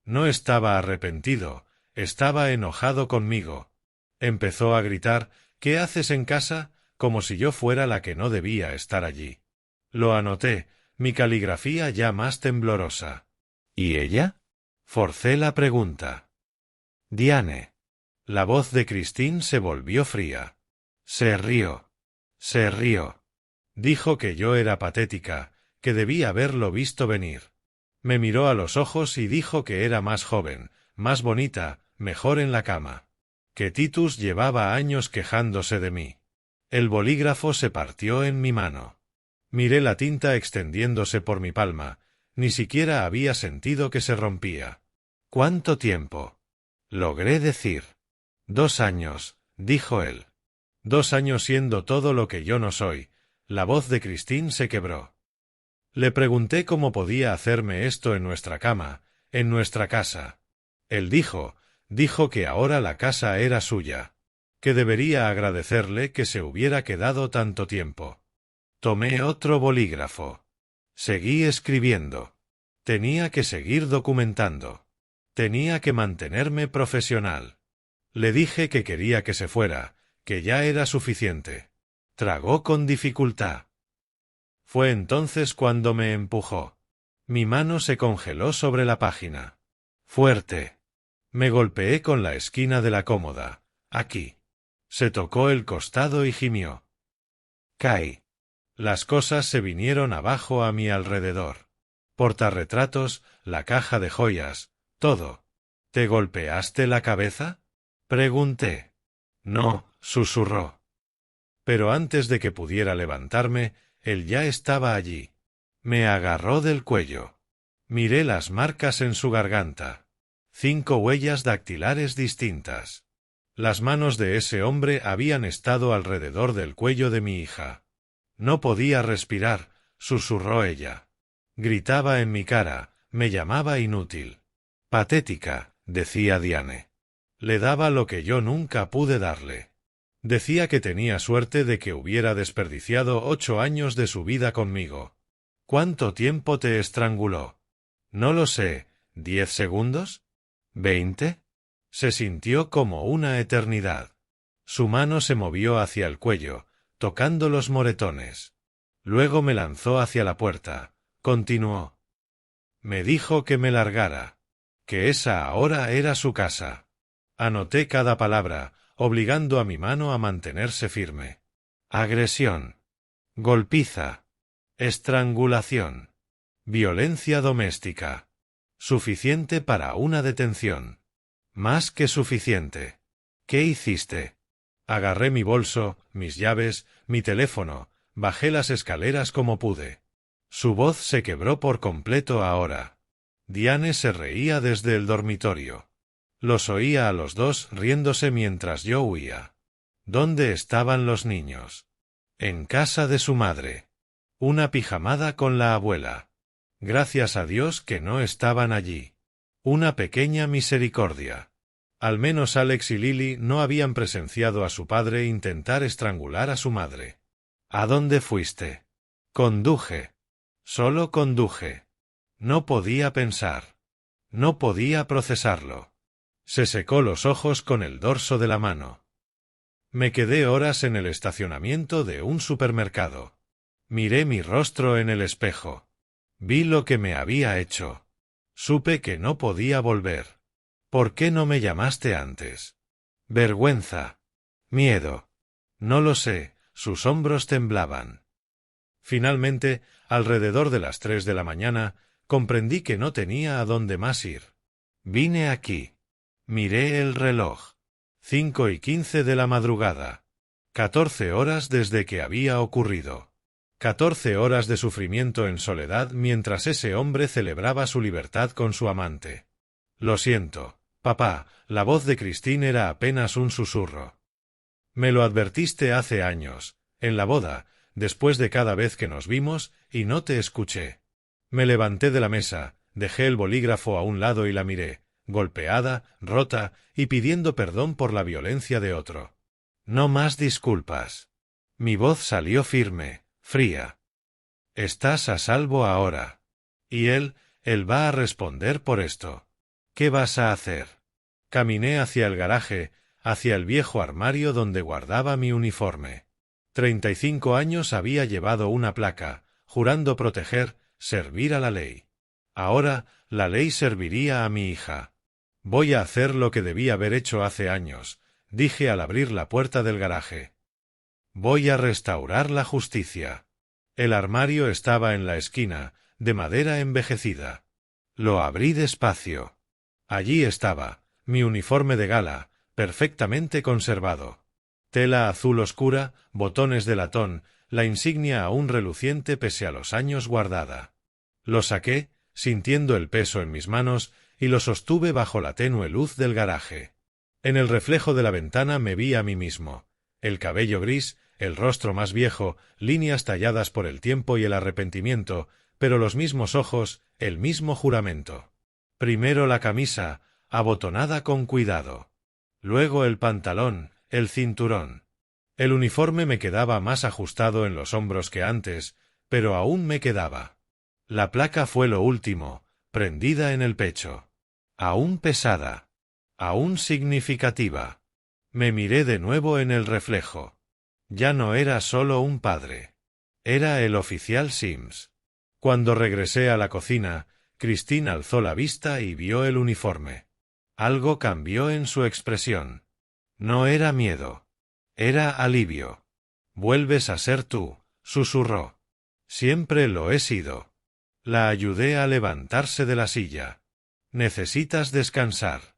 A: No estaba arrepentido, estaba enojado conmigo. Empezó a gritar, ¿qué haces en casa?, como si yo fuera la que no debía estar allí. Lo anoté, mi caligrafía ya más temblorosa. ¿Y ella? Forcé la pregunta. Diane. La voz de Christine se volvió fría. Se rió. Se rió. Dijo que yo era patética, que debía haberlo visto venir. Me miró a los ojos y dijo que era más joven, más bonita, mejor en la cama. Que Titus llevaba años quejándose de mí. El bolígrafo se partió en mi mano. Miré la tinta extendiéndose por mi palma. Ni siquiera había sentido que se rompía. ¿Cuánto tiempo? Logré decir. 2 años, dijo él. 2 años siendo todo lo que yo no soy. La voz de Christine se quebró. Le pregunté cómo podía hacerme esto en nuestra cama, en nuestra casa. Él dijo que ahora la casa era suya, que debería agradecerle que se hubiera quedado tanto tiempo. Tomé otro bolígrafo. Seguí escribiendo. Tenía que seguir documentando. Tenía que mantenerme profesional. Le dije que quería que se fuera, que ya era suficiente. Tragó con dificultad. Fue entonces cuando me empujó. Mi mano se congeló sobre la página. Fuerte. Me golpeé con la esquina de la cómoda. Aquí. Se tocó el costado y gimió. Caí. Las cosas se vinieron abajo a mi alrededor. Portarretratos, la caja de joyas, todo. ¿Te golpeaste la cabeza? Pregunté. No, susurró. Pero antes de que pudiera levantarme, él ya estaba allí. Me agarró del cuello. Miré las marcas en su garganta. 5 huellas dactilares distintas. Las manos de ese hombre habían estado alrededor del cuello de mi hija. No podía respirar, susurró ella. Gritaba en mi cara, me llamaba inútil. Patética, decía Diane. Le daba lo que yo nunca pude darle. Decía que tenía suerte de que hubiera desperdiciado 8 años de su vida conmigo. ¿Cuánto tiempo te estranguló? No lo sé, ¿10 segundos? ¿20? Se sintió como una eternidad. Su mano se movió hacia el cuello, tocando los moretones. Luego me lanzó hacia la puerta. Continuó. Me dijo que me largara. Que esa ahora era su casa. Anoté cada palabra, obligando a mi mano a mantenerse firme. Agresión. Golpiza. Estrangulación. Violencia doméstica. Suficiente para una detención. Más que suficiente. ¿Qué hiciste? Agarré mi bolso, mis llaves, mi teléfono, bajé las escaleras como pude. Su voz se quebró por completo ahora. Diane se reía desde el dormitorio. Los oía a los dos riéndose mientras yo huía. ¿Dónde estaban los niños? En casa de su madre. Una pijamada con la abuela. Gracias a Dios que no estaban allí. Una pequeña misericordia. Al menos Alex y Lily no habían presenciado a su padre intentar estrangular a su madre. ¿A dónde fuiste? Conduje. Solo conduje. No podía pensar. No podía procesarlo. Se secó los ojos con el dorso de la mano. Me quedé horas en el estacionamiento de un supermercado. Miré mi rostro en el espejo. Vi lo que me había hecho. Supe que no podía volver. ¿Por qué no me llamaste antes? Vergüenza. Miedo. No lo sé, sus hombros temblaban. Finalmente, alrededor de las 3 de la mañana, comprendí que no tenía a dónde más ir. Vine aquí. Miré el reloj. 5:15 de la madrugada. 14 horas desde que había ocurrido. 14 horas de sufrimiento en soledad mientras ese hombre celebraba su libertad con su amante. Lo siento, papá, la voz de Christine era apenas un susurro. Me lo advertiste hace años, en la boda, después de cada vez que nos vimos, y no te escuché. Me levanté de la mesa, dejé el bolígrafo a un lado y la miré, golpeada, rota, y pidiendo perdón por la violencia de otro. No más disculpas. Mi voz salió firme, fría. Estás a salvo ahora. Y él va a responder por esto. ¿Qué vas a hacer? Caminé hacia el garaje, hacia el viejo armario donde guardaba mi uniforme. 35 años había llevado una placa, jurando proteger, servir a la ley. Ahora, la ley serviría a mi hija. Voy a hacer lo que debí haber hecho hace años, dije al abrir la puerta del garaje. Voy a restaurar la justicia. El armario estaba en la esquina, de madera envejecida. Lo abrí despacio. Allí estaba, mi uniforme de gala, perfectamente conservado. Tela azul oscura, botones de latón, la insignia aún reluciente pese a los años guardada. Lo saqué, sintiendo el peso en mis manos, y lo sostuve bajo la tenue luz del garaje. En el reflejo de la ventana me vi a mí mismo. El cabello gris, el rostro más viejo, líneas talladas por el tiempo y el arrepentimiento, pero los mismos ojos, el mismo juramento. Primero la camisa, abotonada con cuidado. Luego el pantalón, el cinturón. El uniforme me quedaba más ajustado en los hombros que antes, pero aún me quedaba. La placa fue lo último, prendida en el pecho. Aún pesada. Aún significativa. Me miré de nuevo en el reflejo. Ya no era solo un padre. Era el oficial Sims. Cuando regresé a la cocina, Christine alzó la vista y vio el uniforme. Algo cambió en su expresión. No era miedo. Era alivio. Vuelves a ser tú, susurró. Siempre lo he sido. La ayudé a levantarse de la silla. Necesitas descansar.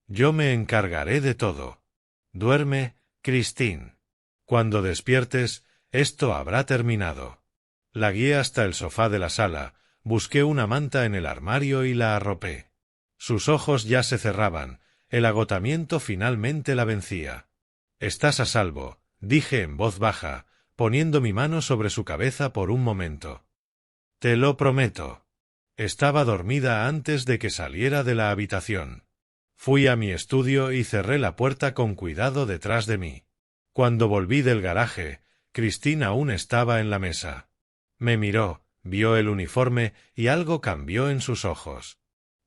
A: Yo me encargaré de todo. Duerme, Christine. Cuando despiertes, esto habrá terminado. La guié hasta el sofá de la sala, busqué una manta en el armario y la arropé. Sus ojos ya se cerraban, el agotamiento finalmente la vencía. Estás a salvo, dije en voz baja, poniendo mi mano sobre su cabeza por un momento. Te lo prometo. Estaba dormida antes de que saliera de la habitación. Fui a mi estudio y cerré la puerta con cuidado detrás de mí. Cuando volví del garaje, Christine aún estaba en la mesa. Me miró, vio el uniforme y algo cambió en sus ojos.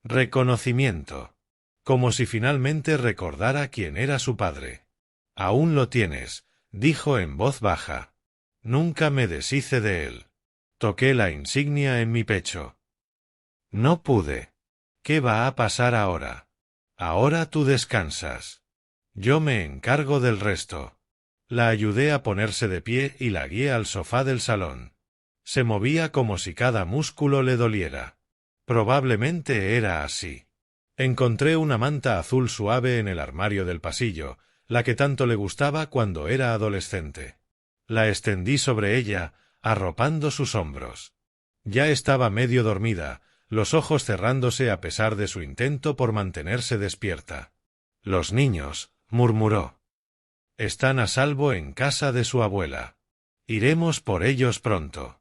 A: Reconocimiento. Como si finalmente recordara quién era su padre. Aún lo tienes, dijo en voz baja. Nunca me deshice de él. Toqué la insignia en mi pecho. No pude. ¿Qué va a pasar ahora? Ahora tú descansas. Yo me encargo del resto. La ayudé a ponerse de pie y la guié al sofá del salón. Se movía como si cada músculo le doliera. Probablemente era así. Encontré una manta azul suave en el armario del pasillo, la que tanto le gustaba cuando era adolescente. La extendí sobre ella, arropando sus hombros. Ya estaba medio dormida, los ojos cerrándose a pesar de su intento por mantenerse despierta. Los niños, murmuró. Están a salvo en casa de su abuela. Iremos por ellos pronto.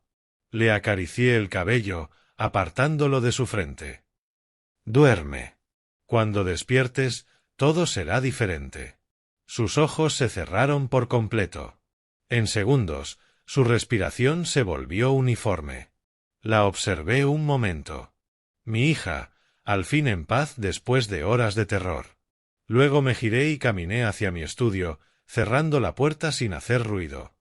A: Le acaricié el cabello, apartándolo de su frente. Duerme. Cuando despiertes, todo será diferente. Sus ojos se cerraron por completo. En segundos, su respiración se volvió uniforme. La observé un momento. Mi hija, al fin en paz después de horas de terror. Luego me giré y caminé hacia mi estudio, cerrando la puerta sin hacer ruido.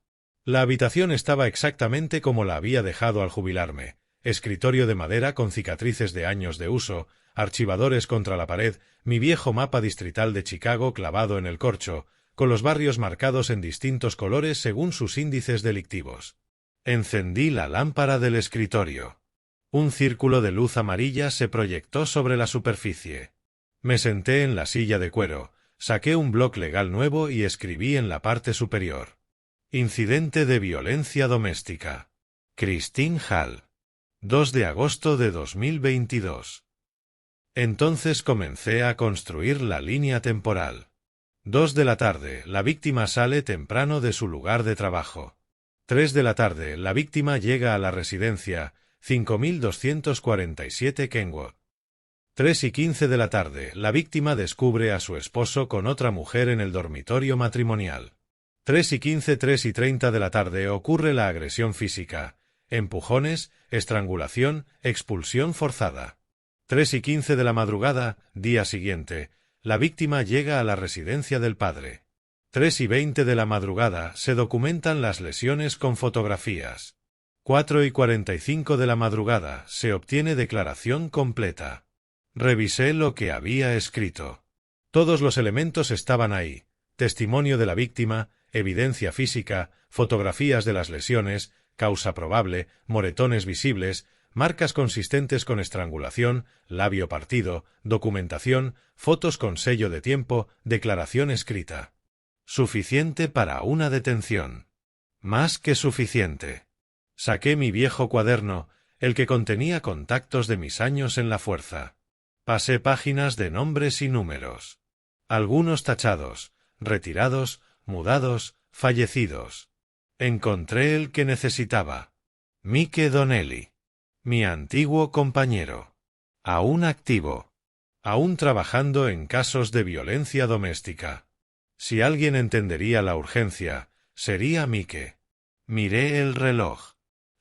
A: La habitación estaba exactamente como la había dejado al jubilarme: escritorio de madera con cicatrices de años de uso, archivadores contra la pared, mi viejo mapa distrital de Chicago clavado en el corcho, con los barrios marcados en distintos colores según sus índices delictivos. Encendí la lámpara del escritorio. Un círculo de luz amarilla se proyectó sobre la superficie. Me senté en la silla de cuero, saqué un bloc legal nuevo y escribí en la parte superior: Incidente de violencia doméstica. Christine Hall. 2 de agosto de 2022. Entonces comencé a construir la línea temporal. 2 de la tarde, la víctima sale temprano de su lugar de trabajo. 3 de la tarde, la víctima llega a la residencia 5247 Kenwood. 3:15 de la tarde, la víctima descubre a su esposo con otra mujer en el dormitorio matrimonial. 3:15, 3:30 de la tarde ocurre la agresión física: empujones, estrangulación, expulsión forzada. 3:15 de la madrugada, día siguiente, la víctima llega a la residencia del padre. 3:20 de la madrugada se documentan las lesiones con fotografías. 4:45 de la madrugada se obtiene declaración completa. Revisé lo que había escrito. Todos los elementos estaban ahí: testimonio de la víctima, evidencia física, fotografías de las lesiones, causa probable, moretones visibles, marcas consistentes con estrangulación, labio partido, documentación, fotos con sello de tiempo, declaración escrita. Suficiente para una detención. Más que suficiente. Saqué mi viejo cuaderno, el que contenía contactos de mis años en la fuerza. Pasé páginas de nombres y números. Algunos tachados, retirados, mudados, fallecidos. Encontré el que necesitaba. Mike Donnelly. Mi antiguo compañero. Aún activo. Aún trabajando en casos de violencia doméstica. Si alguien entendería la urgencia, sería Mike. Miré el reloj.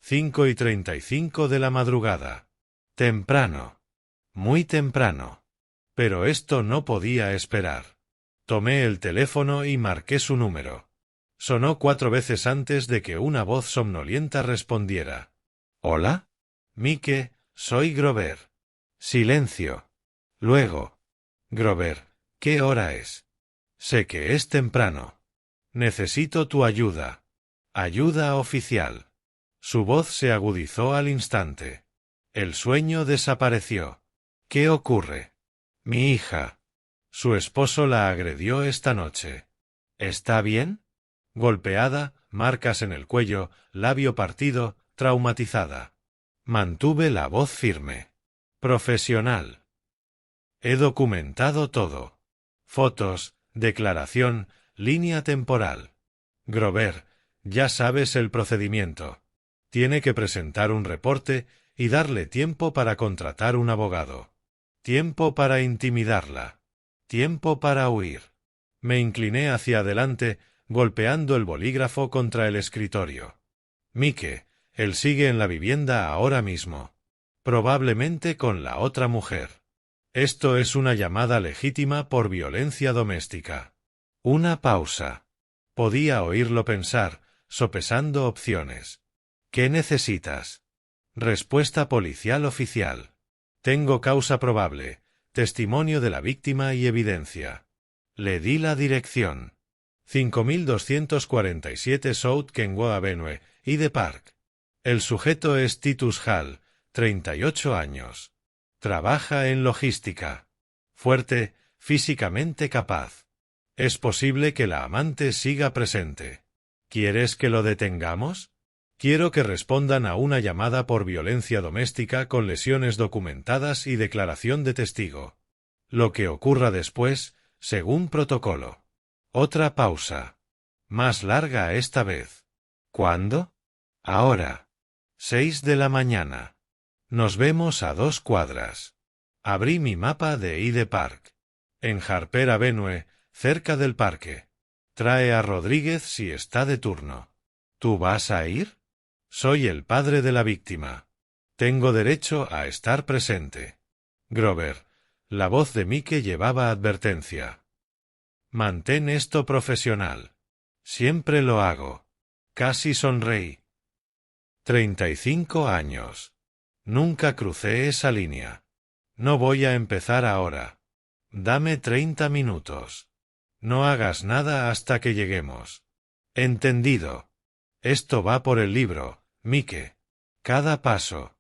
A: 5:35 de la madrugada. Temprano. Muy temprano. Pero esto no podía esperar. Tomé el teléfono y marqué su número. Sonó 4 veces antes de que una voz somnolienta respondiera. ¿Hola? Mike, soy Grover. Silencio. Luego. Grover, ¿qué hora es? Sé que es temprano. Necesito tu ayuda. Ayuda oficial. Su voz se agudizó al instante. El sueño desapareció. ¿Qué ocurre? Mi hija. Su esposo la agredió esta noche. ¿Está bien? Golpeada, marcas en el cuello, labio partido, traumatizada. Mantuve la voz firme. Profesional. He documentado todo. Fotos, declaración, línea temporal. Grover, ya sabes el procedimiento. Tiene que presentar un reporte y darle tiempo para contratar un abogado. Tiempo para intimidarla. Tiempo para huir. Me incliné hacia adelante, golpeando el bolígrafo contra el escritorio. Mike, él sigue en la vivienda ahora mismo. Probablemente con la otra mujer. Esto es una llamada legítima por violencia doméstica. Una pausa. Podía oírlo pensar, sopesando opciones. ¿Qué necesitas? Respuesta policial oficial. Tengo causa probable, testimonio de la víctima y evidencia. Le di la dirección. 5247 South Kenwood Avenue, Hyde Park. El sujeto es Titus Hall, 38 años. Trabaja en logística. Fuerte, físicamente capaz. Es posible que la amante siga presente. ¿Quieres que lo detengamos? Quiero que respondan a una llamada por violencia doméstica con lesiones documentadas y declaración de testigo. Lo que ocurra después, según protocolo. Otra pausa. Más larga esta vez. ¿Cuándo? Ahora. 6 de la mañana. Nos vemos a 2 cuadras. Abrí mi mapa de Hyde Park. En Harper Avenue, cerca del parque. Trae a Rodríguez si está de turno. ¿Tú vas a ir? Soy el padre de la víctima. Tengo derecho a estar presente. Grover. La voz de Mike llevaba advertencia. Mantén esto profesional. Siempre lo hago. Casi sonreí. 35 años. Nunca crucé esa línea. No voy a empezar ahora. Dame 30 minutos. No hagas nada hasta que lleguemos. Entendido. Esto va por el libro, Mike. Cada paso.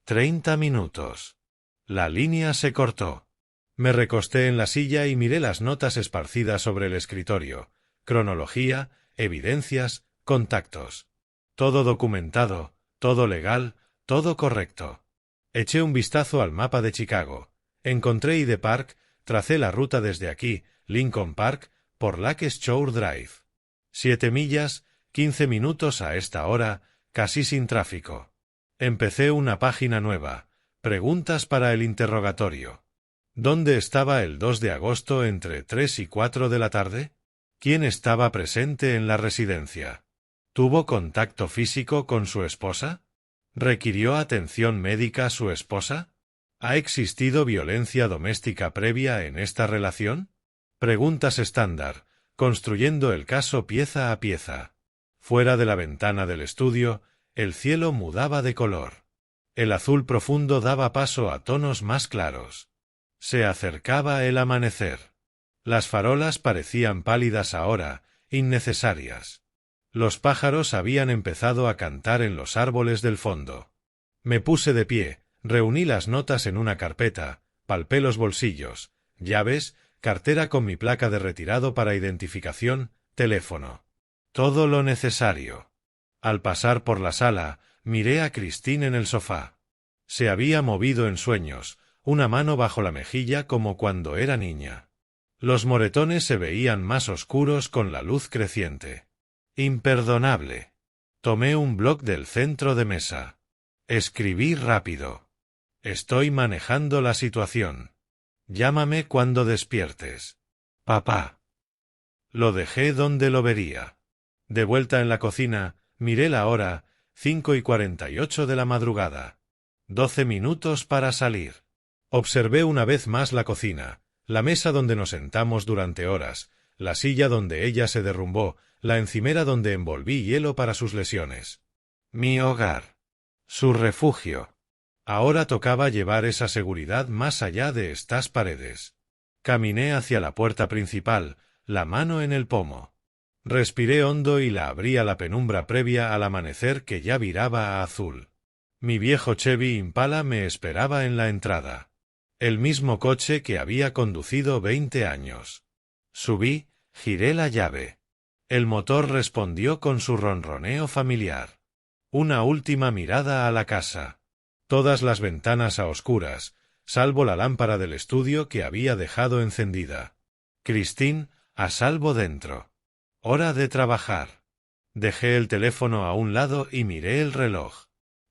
A: 30 minutos. La línea se cortó. Me recosté en la silla y miré las notas esparcidas sobre el escritorio. Cronología, evidencias, contactos. Todo documentado, todo legal, todo correcto. Eché un vistazo al mapa de Chicago. Encontré Hyde Park, tracé la ruta desde aquí, Lincoln Park, por Lake Shore Drive. 7 millas, 15 minutos a esta hora, casi sin tráfico. Empecé una página nueva. Preguntas para el interrogatorio. ¿Dónde estaba el 2 de agosto entre 3 y 4 de la tarde? ¿Quién estaba presente en la residencia? ¿Tuvo contacto físico con su esposa? ¿Requirió atención médica su esposa? ¿Ha existido violencia doméstica previa en esta relación? Preguntas estándar, construyendo el caso pieza a pieza. Fuera de la ventana del estudio, el cielo mudaba de color. El azul profundo daba paso a tonos más claros. Se acercaba el amanecer. Las farolas parecían pálidas ahora, innecesarias. Los pájaros habían empezado a cantar en los árboles del fondo. Me puse de pie, reuní las notas en una carpeta, palpé los bolsillos, llaves, cartera con mi placa de retirado para identificación, teléfono. Todo lo necesario. Al pasar por la sala, miré a Christine en el sofá. Se había movido en sueños, una mano bajo la mejilla como cuando era niña. Los moretones se veían más oscuros con la luz creciente. Imperdonable. Tomé un bloc del centro de mesa. Escribí rápido. Estoy manejando la situación. Llámame cuando despiertes. Papá. Lo dejé donde lo vería. De vuelta en la cocina, miré la hora, 5:48 de la madrugada. 12 minutos para salir. Observé una vez más la cocina, la mesa donde nos sentamos durante horas, la silla donde ella se derrumbó, la encimera donde envolví hielo para sus lesiones. Mi hogar. Su refugio. Ahora tocaba llevar esa seguridad más allá de estas paredes. Caminé hacia la puerta principal, la mano en el pomo. Respiré hondo y la abrí a la penumbra previa al amanecer que ya viraba a azul. Mi viejo Chevy Impala me esperaba en la entrada. El mismo coche que había conducido 20 años. Subí, giré la llave. El motor respondió con su ronroneo familiar. Una última mirada a la casa. Todas las ventanas a oscuras, salvo la lámpara del estudio que había dejado encendida. Christine, a salvo dentro. Hora de trabajar. Dejé el teléfono a un lado y miré el reloj.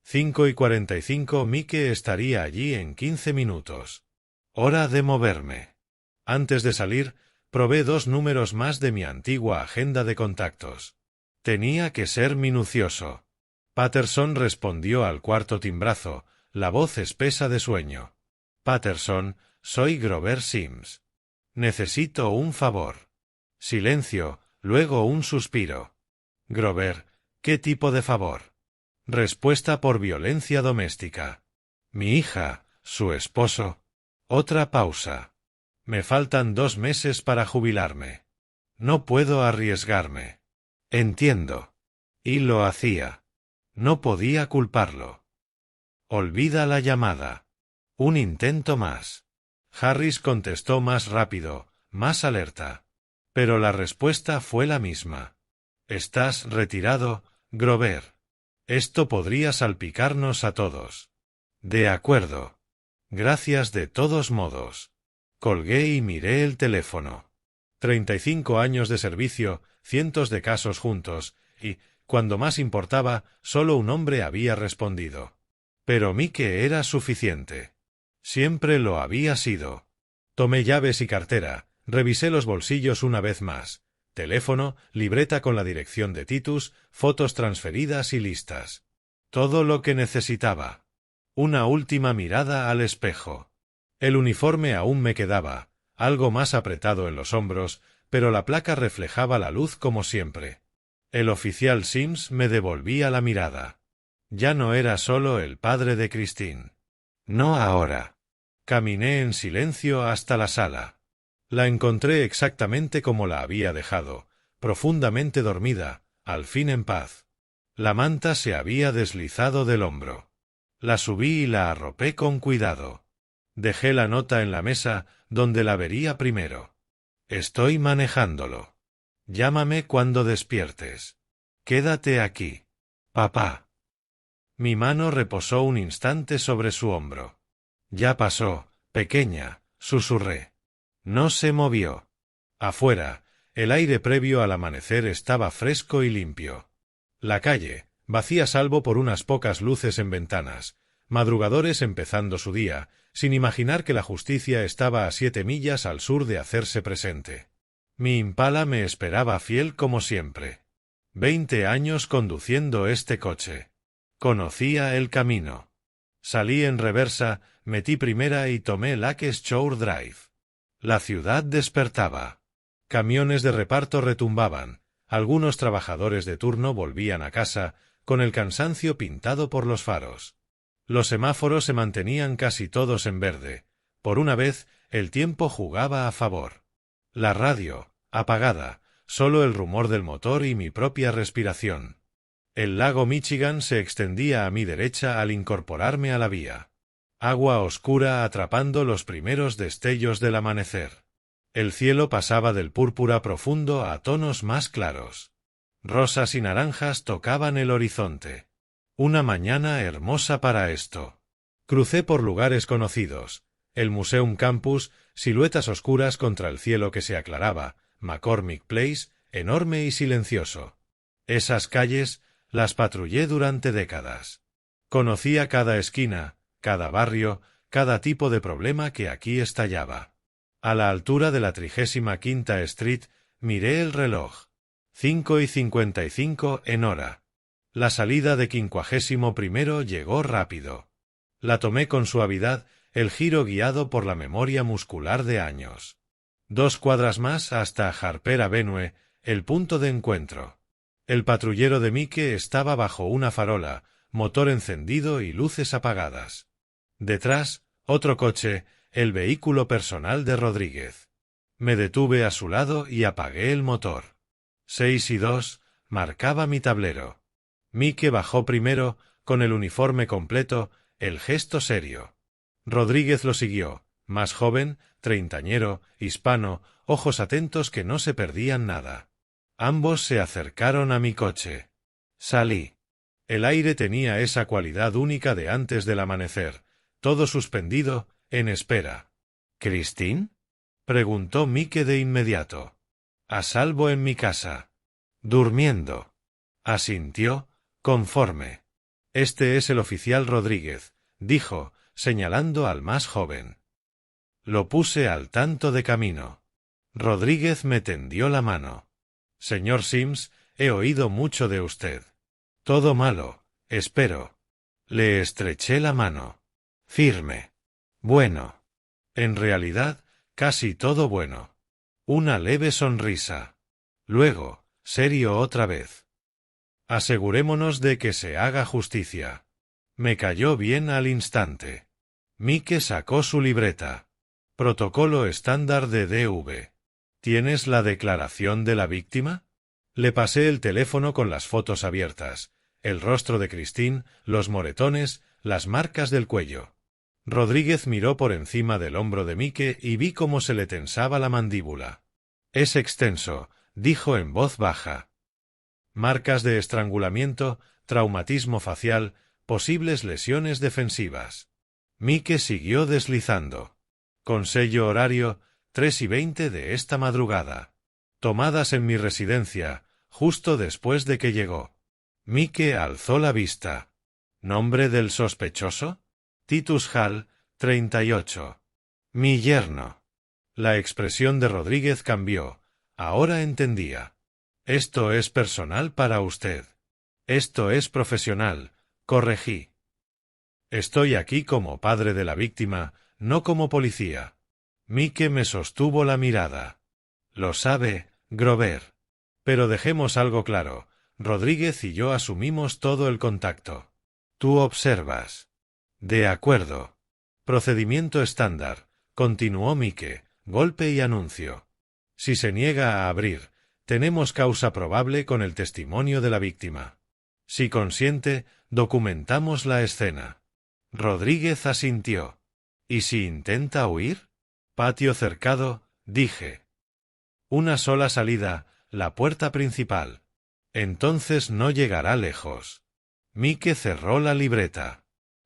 A: 5:45. Mike estaría allí en 15 minutos. Hora de moverme. Antes de salir, probé 2 números más de mi antigua agenda de contactos. Tenía que ser minucioso. Patterson respondió al cuarto timbrazo, la voz espesa de sueño. Patterson, soy Grover Sims. Necesito un favor. Silencio, luego un suspiro. Grover, ¿qué tipo de favor? Respuesta por violencia doméstica. Mi hija, su esposo. Otra pausa. Me faltan 2 meses para jubilarme. No puedo arriesgarme. Entiendo. Y lo hacía. No podía culparlo. Olvida la llamada. Un intento más. Harris contestó más rápido, más alerta. Pero la respuesta fue la misma. Estás retirado, Grover. Esto podría salpicarnos a todos. De acuerdo. Gracias de todos modos. Colgué y miré el teléfono. 35 años de servicio, cientos de casos juntos, y, cuando más importaba, solo un hombre había respondido. Pero Mike era suficiente. Siempre lo había sido. Tomé llaves y cartera, revisé los bolsillos una vez más. Teléfono, libreta con la dirección de Titus, fotos transferidas y listas. Todo lo que necesitaba. Una última mirada al espejo. El uniforme aún me quedaba, algo más apretado en los hombros, pero la placa reflejaba la luz como siempre. El oficial Sims me devolvía la mirada. Ya no era solo el padre de Christine. No ahora. Caminé en silencio hasta la sala. La encontré exactamente como la había dejado, profundamente dormida, al fin en paz. La manta se había deslizado del hombro. La subí y la arropé con cuidado. Dejé la nota en la mesa, donde la vería primero. Estoy manejándolo. Llámame cuando despiertes. Quédate aquí. Papá. Mi mano reposó un instante sobre su hombro. Ya pasó, pequeña, susurré. No se movió. Afuera, el aire previo al amanecer estaba fresco y limpio. La calle, vacía salvo por unas pocas luces en ventanas, madrugadores empezando su día, sin imaginar que la justicia estaba a 7 millas al sur de hacerse presente. Mi Impala me esperaba fiel como siempre. 20 años conduciendo este coche. Conocía el camino. Salí en reversa, metí primera y tomé Lake Shore Drive. La ciudad despertaba. Camiones de reparto retumbaban. Algunos trabajadores de turno volvían a casa, con el cansancio pintado por los faros. Los semáforos se mantenían casi todos en verde. Por una vez, el tiempo jugaba a favor. La radio, apagada, solo el rumor del motor y mi propia respiración. El lago Michigan se extendía a mi derecha al incorporarme a la vía. Agua oscura atrapando los primeros destellos del amanecer. El cielo pasaba del púrpura profundo a tonos más claros. Rosas y naranjas tocaban el horizonte. Una mañana hermosa para esto. Crucé por lugares conocidos. El Museum Campus, siluetas oscuras contra el cielo que se aclaraba. McCormick Place, enorme y silencioso. Esas calles las patrullé durante décadas. Conocía cada esquina, cada barrio, cada tipo de problema que aquí estallaba. A la altura de la 35ª Street, miré el reloj. 5:55 en hora. La salida de 51º llegó rápido. La tomé con suavidad, el giro guiado por la memoria muscular de años. 2 cuadras más hasta Harper Avenue, el punto de encuentro. El patrullero de Mike estaba bajo una farola, motor encendido y luces apagadas. Detrás, otro coche, el vehículo personal de Rodríguez. Me detuve a su lado y apagué el motor. 6:02, marcaba mi tablero. Mike bajó primero, con el uniforme completo, el gesto serio. Rodríguez lo siguió, más joven, treintañero, hispano, ojos atentos que no se perdían nada. Ambos se acercaron a mi coche. Salí. El aire tenía esa cualidad única de antes del amanecer, todo suspendido, en espera. ¿Christine? Preguntó Mike de inmediato. A salvo en mi casa. Durmiendo. Asintió, conforme. Este es el oficial Rodríguez, dijo, señalando al más joven. Lo puse al tanto de camino. Rodríguez me tendió la mano. Señor Sims, he oído mucho de usted. Todo malo, espero. Le estreché la mano. Firme. Bueno. En realidad, casi todo bueno. Una leve sonrisa. Luego, serio otra vez. Asegurémonos de que se haga justicia. Me cayó bien al instante. Mike sacó su libreta. Protocolo estándar de DV. ¿Tienes la declaración de la víctima? Le pasé el teléfono con las fotos abiertas, el rostro de Christine, los moretones, las marcas del cuello. Rodríguez miró por encima del hombro de Mike y vi cómo se le tensaba la mandíbula. Es extenso, dijo en voz baja. Marcas de estrangulamiento, traumatismo facial, posibles lesiones defensivas. Mike siguió deslizando. Con sello horario, 3:20 de esta madrugada. Tomadas en mi residencia, justo después de que llegó. Mike alzó la vista. ¿Nombre del sospechoso? Titus Hall, 38. Mi yerno. La expresión de Rodríguez cambió. Ahora entendía. Esto es personal para usted. Esto es profesional, corregí. Estoy aquí como padre de la víctima, no como policía. Mike me sostuvo la mirada. Lo sabe, Grover. Pero dejemos algo claro, Rodríguez y yo asumimos todo el contacto. Tú observas. De acuerdo. Procedimiento estándar, continuó Mike, golpe y anuncio. Si se niega a abrir, tenemos causa probable con el testimonio de la víctima. Si consiente, documentamos la escena. Rodríguez asintió. ¿Y si intenta huir? Patio cercado, dije. Una sola salida, la puerta principal. Entonces no llegará lejos. Mike cerró la libreta.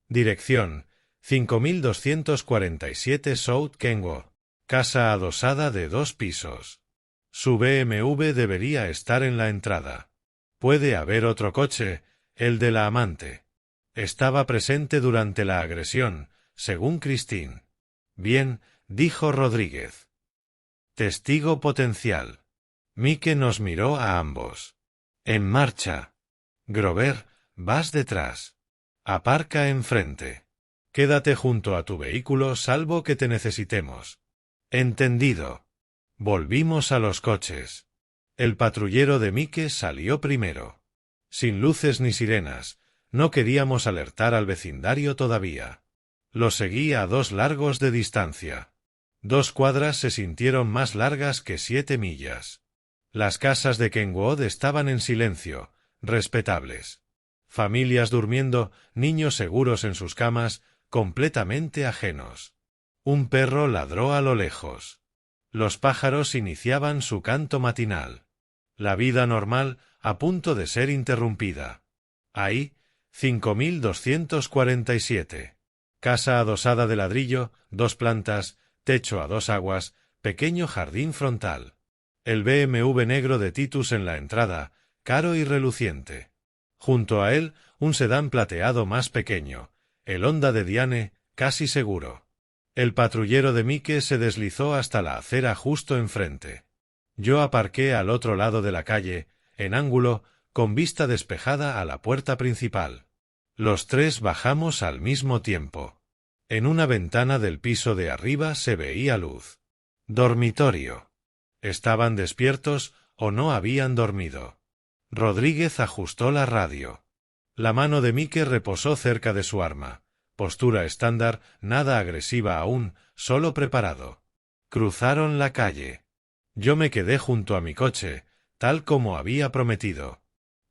A: Dirección: 5247 South Kenwood. Casa adosada de 2 pisos. Su BMW debería estar en la entrada. Puede haber otro coche, el de la amante. Estaba presente durante la agresión, según Christine. Bien, dijo Rodríguez. Testigo potencial. Mike nos miró a ambos. En marcha. Grover, vas detrás. Aparca enfrente. Quédate junto a tu vehículo salvo que te necesitemos. Entendido. Volvimos a los coches. El patrullero de Mike salió primero. Sin luces ni sirenas, no queríamos alertar al vecindario todavía. Lo seguí a 2 largos de distancia. 2 cuadras se sintieron más largas que 7 millas. Las casas de Kenwood estaban en silencio, respetables. Familias durmiendo, niños seguros en sus camas, completamente ajenos. Un perro ladró a lo lejos. Los pájaros iniciaban su canto matinal. La vida normal a punto de ser interrumpida. Ahí, 5247. Casa adosada de ladrillo, 2 plantas, techo a 2 aguas, pequeño jardín frontal. El BMW negro de Titus en la entrada, caro y reluciente. Junto a él, un sedán plateado más pequeño, el Honda de Diane, casi seguro. El patrullero de Mike se deslizó hasta la acera justo enfrente. Yo aparqué al otro lado de la calle, en ángulo, con vista despejada a la puerta principal. Los 3 bajamos al mismo tiempo. En una ventana del piso de arriba se veía luz. Dormitorio. ¿Estaban despiertos o no habían dormido? Rodríguez ajustó la radio. La mano de Mike reposó cerca de su arma. Postura estándar, nada agresiva aún, solo preparado. Cruzaron la calle. Yo me quedé junto a mi coche, tal como había prometido.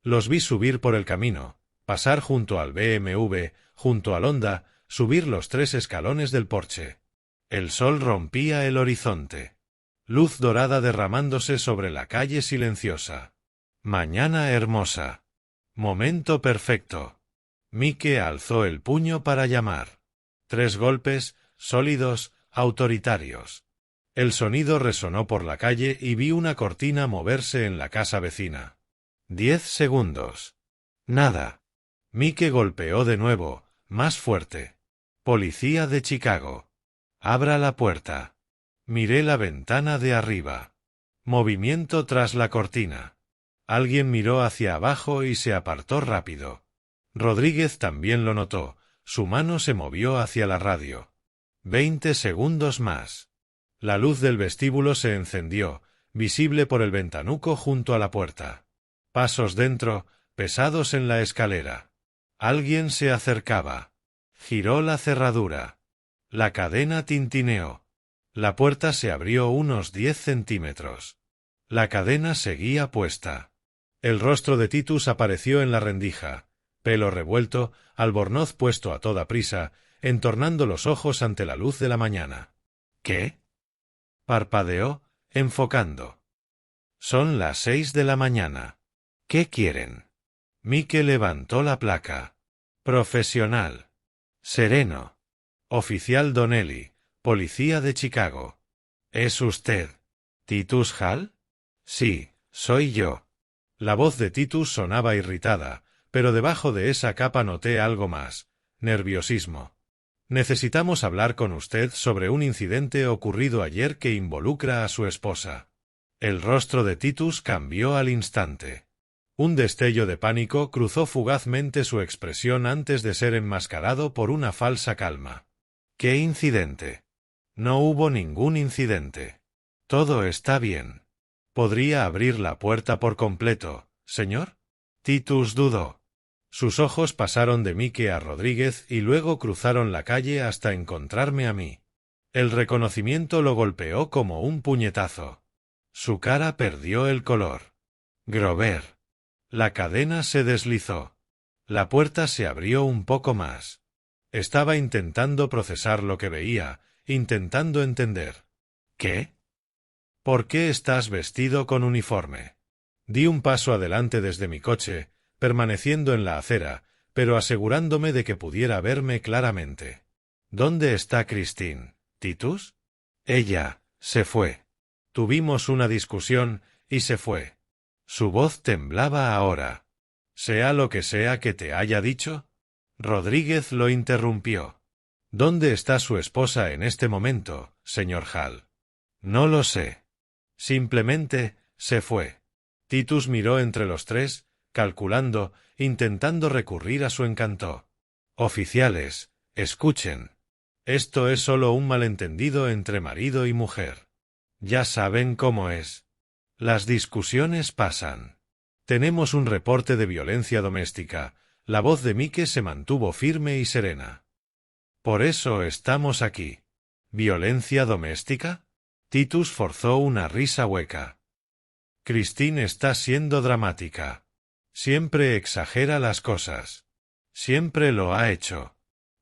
A: Los vi subir por el camino, pasar junto al BMW, junto al Honda, subir los 3 escalones del porche. El sol rompía el horizonte. Luz dorada derramándose sobre la calle silenciosa. Mañana hermosa. Momento perfecto. Mike alzó el puño para llamar. 3 golpes, sólidos, autoritarios. El sonido resonó por la calle y vi una cortina moverse en la casa vecina. 10 segundos. Nada. Mike golpeó de nuevo, más fuerte. Policía de Chicago. Abra la puerta. Miré la ventana de arriba. Movimiento tras la cortina. Alguien miró hacia abajo y se apartó rápido. Rodríguez también lo notó, su mano se movió hacia la radio. 20 segundos más. La luz del vestíbulo se encendió, visible por el ventanuco junto a la puerta. Pasos dentro, pesados en la escalera. Alguien se acercaba. Giró la cerradura. La cadena tintineó. La puerta se abrió unos 10 centímetros. La cadena seguía puesta. El rostro de Titus apareció en la rendija. Pelo revuelto, albornoz puesto a toda prisa, entornando los ojos ante la luz de la mañana. ¿Qué? Parpadeó, enfocando. Son las 6 de la mañana. ¿Qué quieren? Mike levantó la placa. Profesional. Sereno. Oficial Donnelly, policía de Chicago. ¿Es usted Titus Hall? Sí, soy yo. La voz de Titus sonaba irritada, pero debajo de esa capa noté algo más: nerviosismo. Necesitamos hablar con usted sobre un incidente ocurrido ayer que involucra a su esposa. El rostro de Titus cambió al instante. Un destello de pánico cruzó fugazmente su expresión antes de ser enmascarado por una falsa calma. ¿Qué incidente? No hubo ningún incidente. Todo está bien. ¿Podría abrir la puerta por completo, señor? Titus dudó. Sus ojos pasaron de Mike a Rodríguez y luego cruzaron la calle hasta encontrarme a mí. El reconocimiento lo golpeó como un puñetazo. Su cara perdió el color. Grover. La cadena se deslizó. La puerta se abrió un poco más. Estaba intentando procesar lo que veía, intentando entender. ¿Qué? ¿Por qué estás vestido con uniforme? Di un paso adelante desde mi coche, permaneciendo en la acera, pero asegurándome de que pudiera verme claramente. ¿Dónde está Christine, Titus? Ella se fue. Tuvimos una discusión y se fue. Su voz temblaba ahora. Sea lo que sea que te haya dicho. Rodríguez lo interrumpió. ¿Dónde está su esposa en este momento, señor Hall? No lo sé. Simplemente se fue. Titus miró entre los tres, calculando, intentando recurrir a su encanto. Oficiales, escuchen. Esto es solo un malentendido entre marido y mujer. Ya saben cómo es. Las discusiones pasan. Tenemos un reporte de violencia doméstica. La voz de Mike se mantuvo firme y serena. Por eso estamos aquí. ¿Violencia doméstica? Titus forzó una risa hueca. Christine está siendo dramática. Siempre exagera las cosas. Siempre lo ha hecho.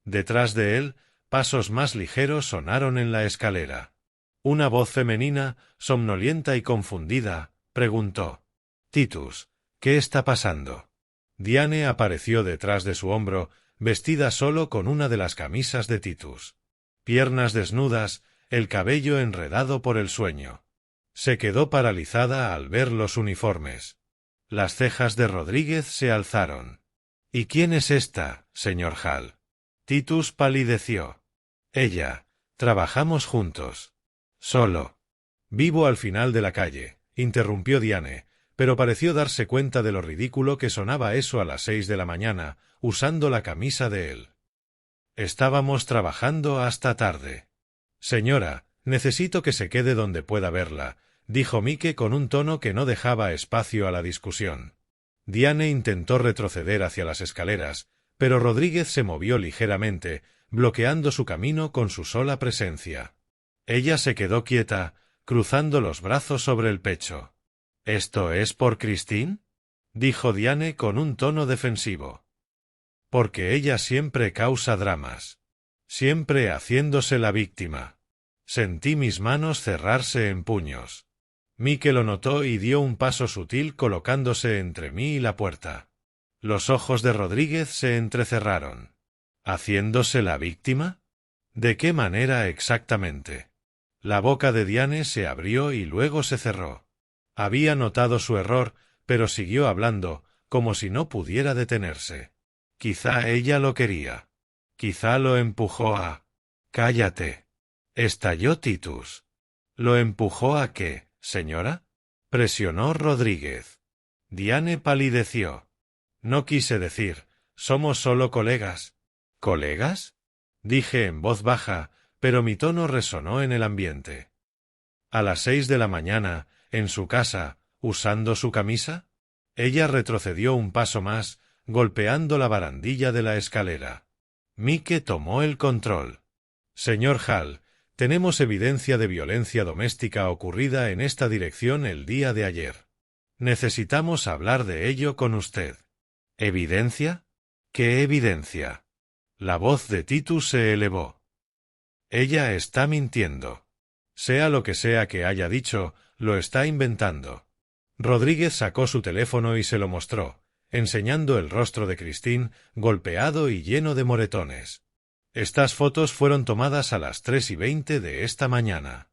A: Detrás de él, pasos más ligeros sonaron en la escalera. Una voz femenina, somnolienta y confundida, preguntó. Titus, ¿qué está pasando? Diane apareció detrás de su hombro, vestida solo con una de las camisas de Titus. Piernas desnudas, el cabello enredado por el sueño. Se quedó paralizada al ver los uniformes. Las cejas de Rodríguez se alzaron. ¿Y quién es esta, señor Hall? Titus palideció. Ella. Trabajamos juntos. Solo. Vivo al final de la calle, interrumpió Diane, pero pareció darse cuenta de lo ridículo que sonaba eso a las 6 de la mañana, usando la camisa de él. Estábamos trabajando hasta tarde. Señora, necesito que se quede donde pueda verla, dijo Mike con un tono que no dejaba espacio a la discusión. Diane intentó retroceder hacia las escaleras, pero Rodríguez se movió ligeramente, bloqueando su camino con su sola presencia. Ella se quedó quieta, cruzando los brazos sobre el pecho. ¿Esto es por Christine? Dijo Diane con un tono defensivo. Porque ella siempre causa dramas. Siempre haciéndose la víctima. Sentí mis manos cerrarse en puños. Mike lo notó y dio un paso sutil colocándose entre mí y la puerta. Los ojos de Rodríguez se entrecerraron. ¿Haciéndose la víctima? ¿De qué manera exactamente? La boca de Diane se abrió y luego se cerró. Había notado su error, pero siguió hablando, como si no pudiera detenerse. Quizá ella lo quería. Quizá lo empujó a... «Cállate». Estalló Titus. ¿Lo empujó a qué, señora? Presionó Rodríguez. Diane palideció. No quise decir, somos solo colegas. ¿Colegas? Dije en voz baja, pero mi tono resonó en el ambiente. A las 6 de la mañana, en su casa, usando su camisa. Ella retrocedió un paso más, golpeando la barandilla de la escalera. Mike tomó el control. Señor Hall, tenemos evidencia de violencia doméstica ocurrida en esta dirección el día de ayer. Necesitamos hablar de ello con usted. ¿Evidencia? ¿Qué evidencia? La voz de Titus se elevó. Ella está mintiendo. Sea lo que sea que haya dicho, lo está inventando. Rodríguez sacó su teléfono y se lo mostró, enseñando el rostro de Christine, golpeado y lleno de moretones. Estas fotos fueron tomadas a las 3:20 de esta mañana.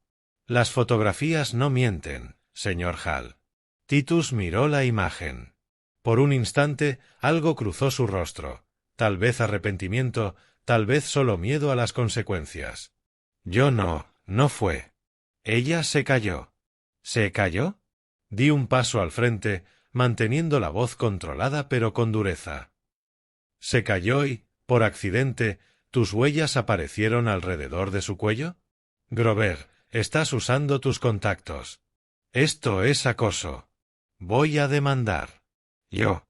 A: Las fotografías no mienten, señor Hall. Titus miró la imagen. Por un instante, algo cruzó su rostro. Tal vez arrepentimiento, tal vez solo miedo a las consecuencias. No fue. Ella se calló. ¿Se calló? Di un paso al frente, manteniendo la voz controlada pero con dureza. Se calló y, por accidente, ¿tus huellas aparecieron alrededor de su cuello? Grover, estás usando tus contactos. Esto es acoso. Voy a demandar. Yo.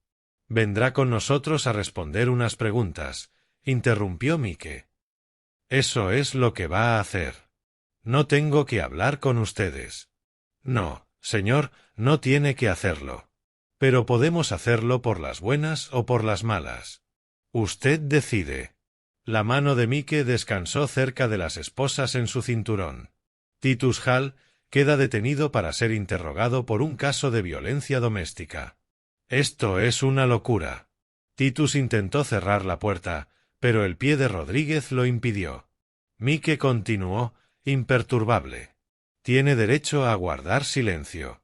A: Vendrá con nosotros a responder unas preguntas, interrumpió Mike. Eso es lo que va a hacer. No tengo que hablar con ustedes. No, señor, no tiene que hacerlo. Pero podemos hacerlo por las buenas o por las malas. Usted decide. La mano de Mike descansó cerca de las esposas en su cinturón. Titus Hall queda detenido para ser interrogado por un caso de violencia doméstica. Esto es una locura. Titus intentó cerrar la puerta, pero el pie de Rodríguez lo impidió. Mike continuó, imperturbable. Tiene derecho a guardar silencio.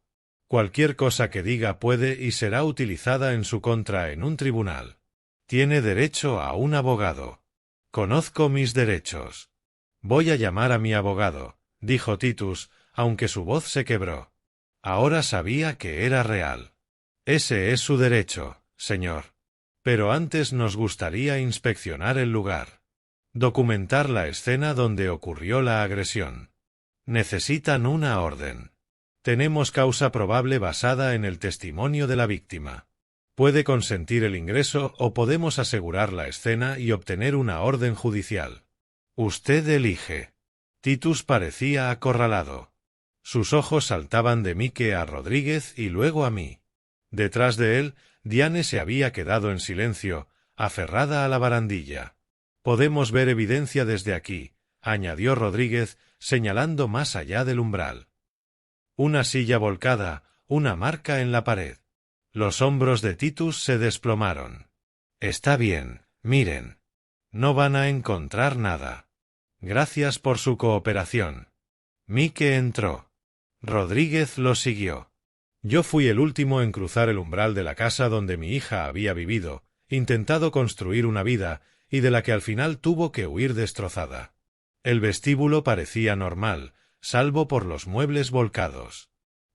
A: Cualquier cosa que diga puede y será utilizada en su contra en un tribunal. Tiene derecho a un abogado. Conozco mis derechos. Voy a llamar a mi abogado, dijo Titus, aunque su voz se quebró. Ahora sabía que era real. Ese es su derecho, señor. Pero antes nos gustaría inspeccionar el lugar. Documentar la escena donde ocurrió la agresión. Necesitan una orden. Tenemos causa probable basada en el testimonio de la víctima. Puede consentir el ingreso o podemos asegurar la escena y obtener una orden judicial. Usted elige. Titus parecía acorralado. Sus ojos saltaban de Mike a Rodríguez y luego a mí. Detrás de él, Diane se había quedado en silencio, aferrada a la barandilla. Podemos ver evidencia desde aquí, añadió Rodríguez, señalando más allá del umbral. Una silla volcada, una marca en la pared. Los hombros de Titus se desplomaron. Está bien, miren. No van a encontrar nada. Gracias por su cooperación. Mike entró. Rodríguez lo siguió. Yo fui el último en cruzar el umbral de la casa donde mi hija había vivido, intentado construir una vida, y de la que al final tuvo que huir destrozada. El vestíbulo parecía normal, salvo por los muebles volcados.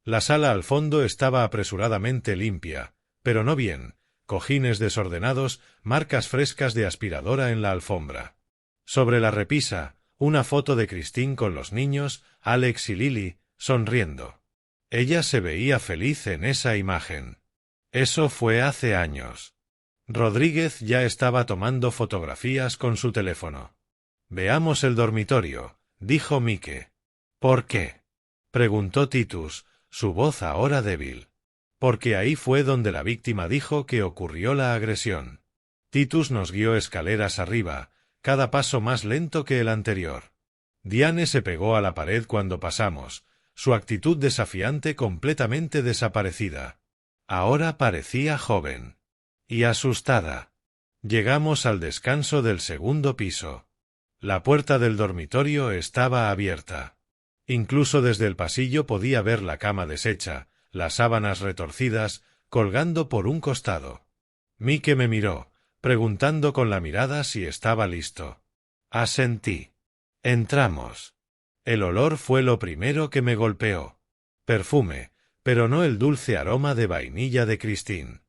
A: La sala al fondo estaba apresuradamente limpia, pero no bien, cojines desordenados, marcas frescas de aspiradora en la alfombra. Sobre la repisa, una foto de Christine con los niños, Alex y Lily, sonriendo. Ella se veía feliz en esa imagen. Eso fue hace años. Rodríguez ya estaba tomando fotografías con su teléfono. Veamos el dormitorio, dijo Mike. ¿Por qué? Preguntó Titus, su voz ahora débil. Porque ahí fue donde la víctima dijo que ocurrió la agresión. Titus nos guió escaleras arriba, cada paso más lento que el anterior. Diane se pegó a la pared cuando pasamos, su actitud desafiante completamente desaparecida. Ahora parecía joven. Y asustada. Llegamos al descanso del segundo piso. La puerta del dormitorio estaba abierta. Incluso desde el pasillo podía ver la cama deshecha, las sábanas retorcidas, colgando por un costado. Mike me miró, preguntando con la mirada si estaba listo. Asentí. Entramos. El olor fue lo primero que me golpeó. Perfume, pero no el dulce aroma de vainilla de Christine.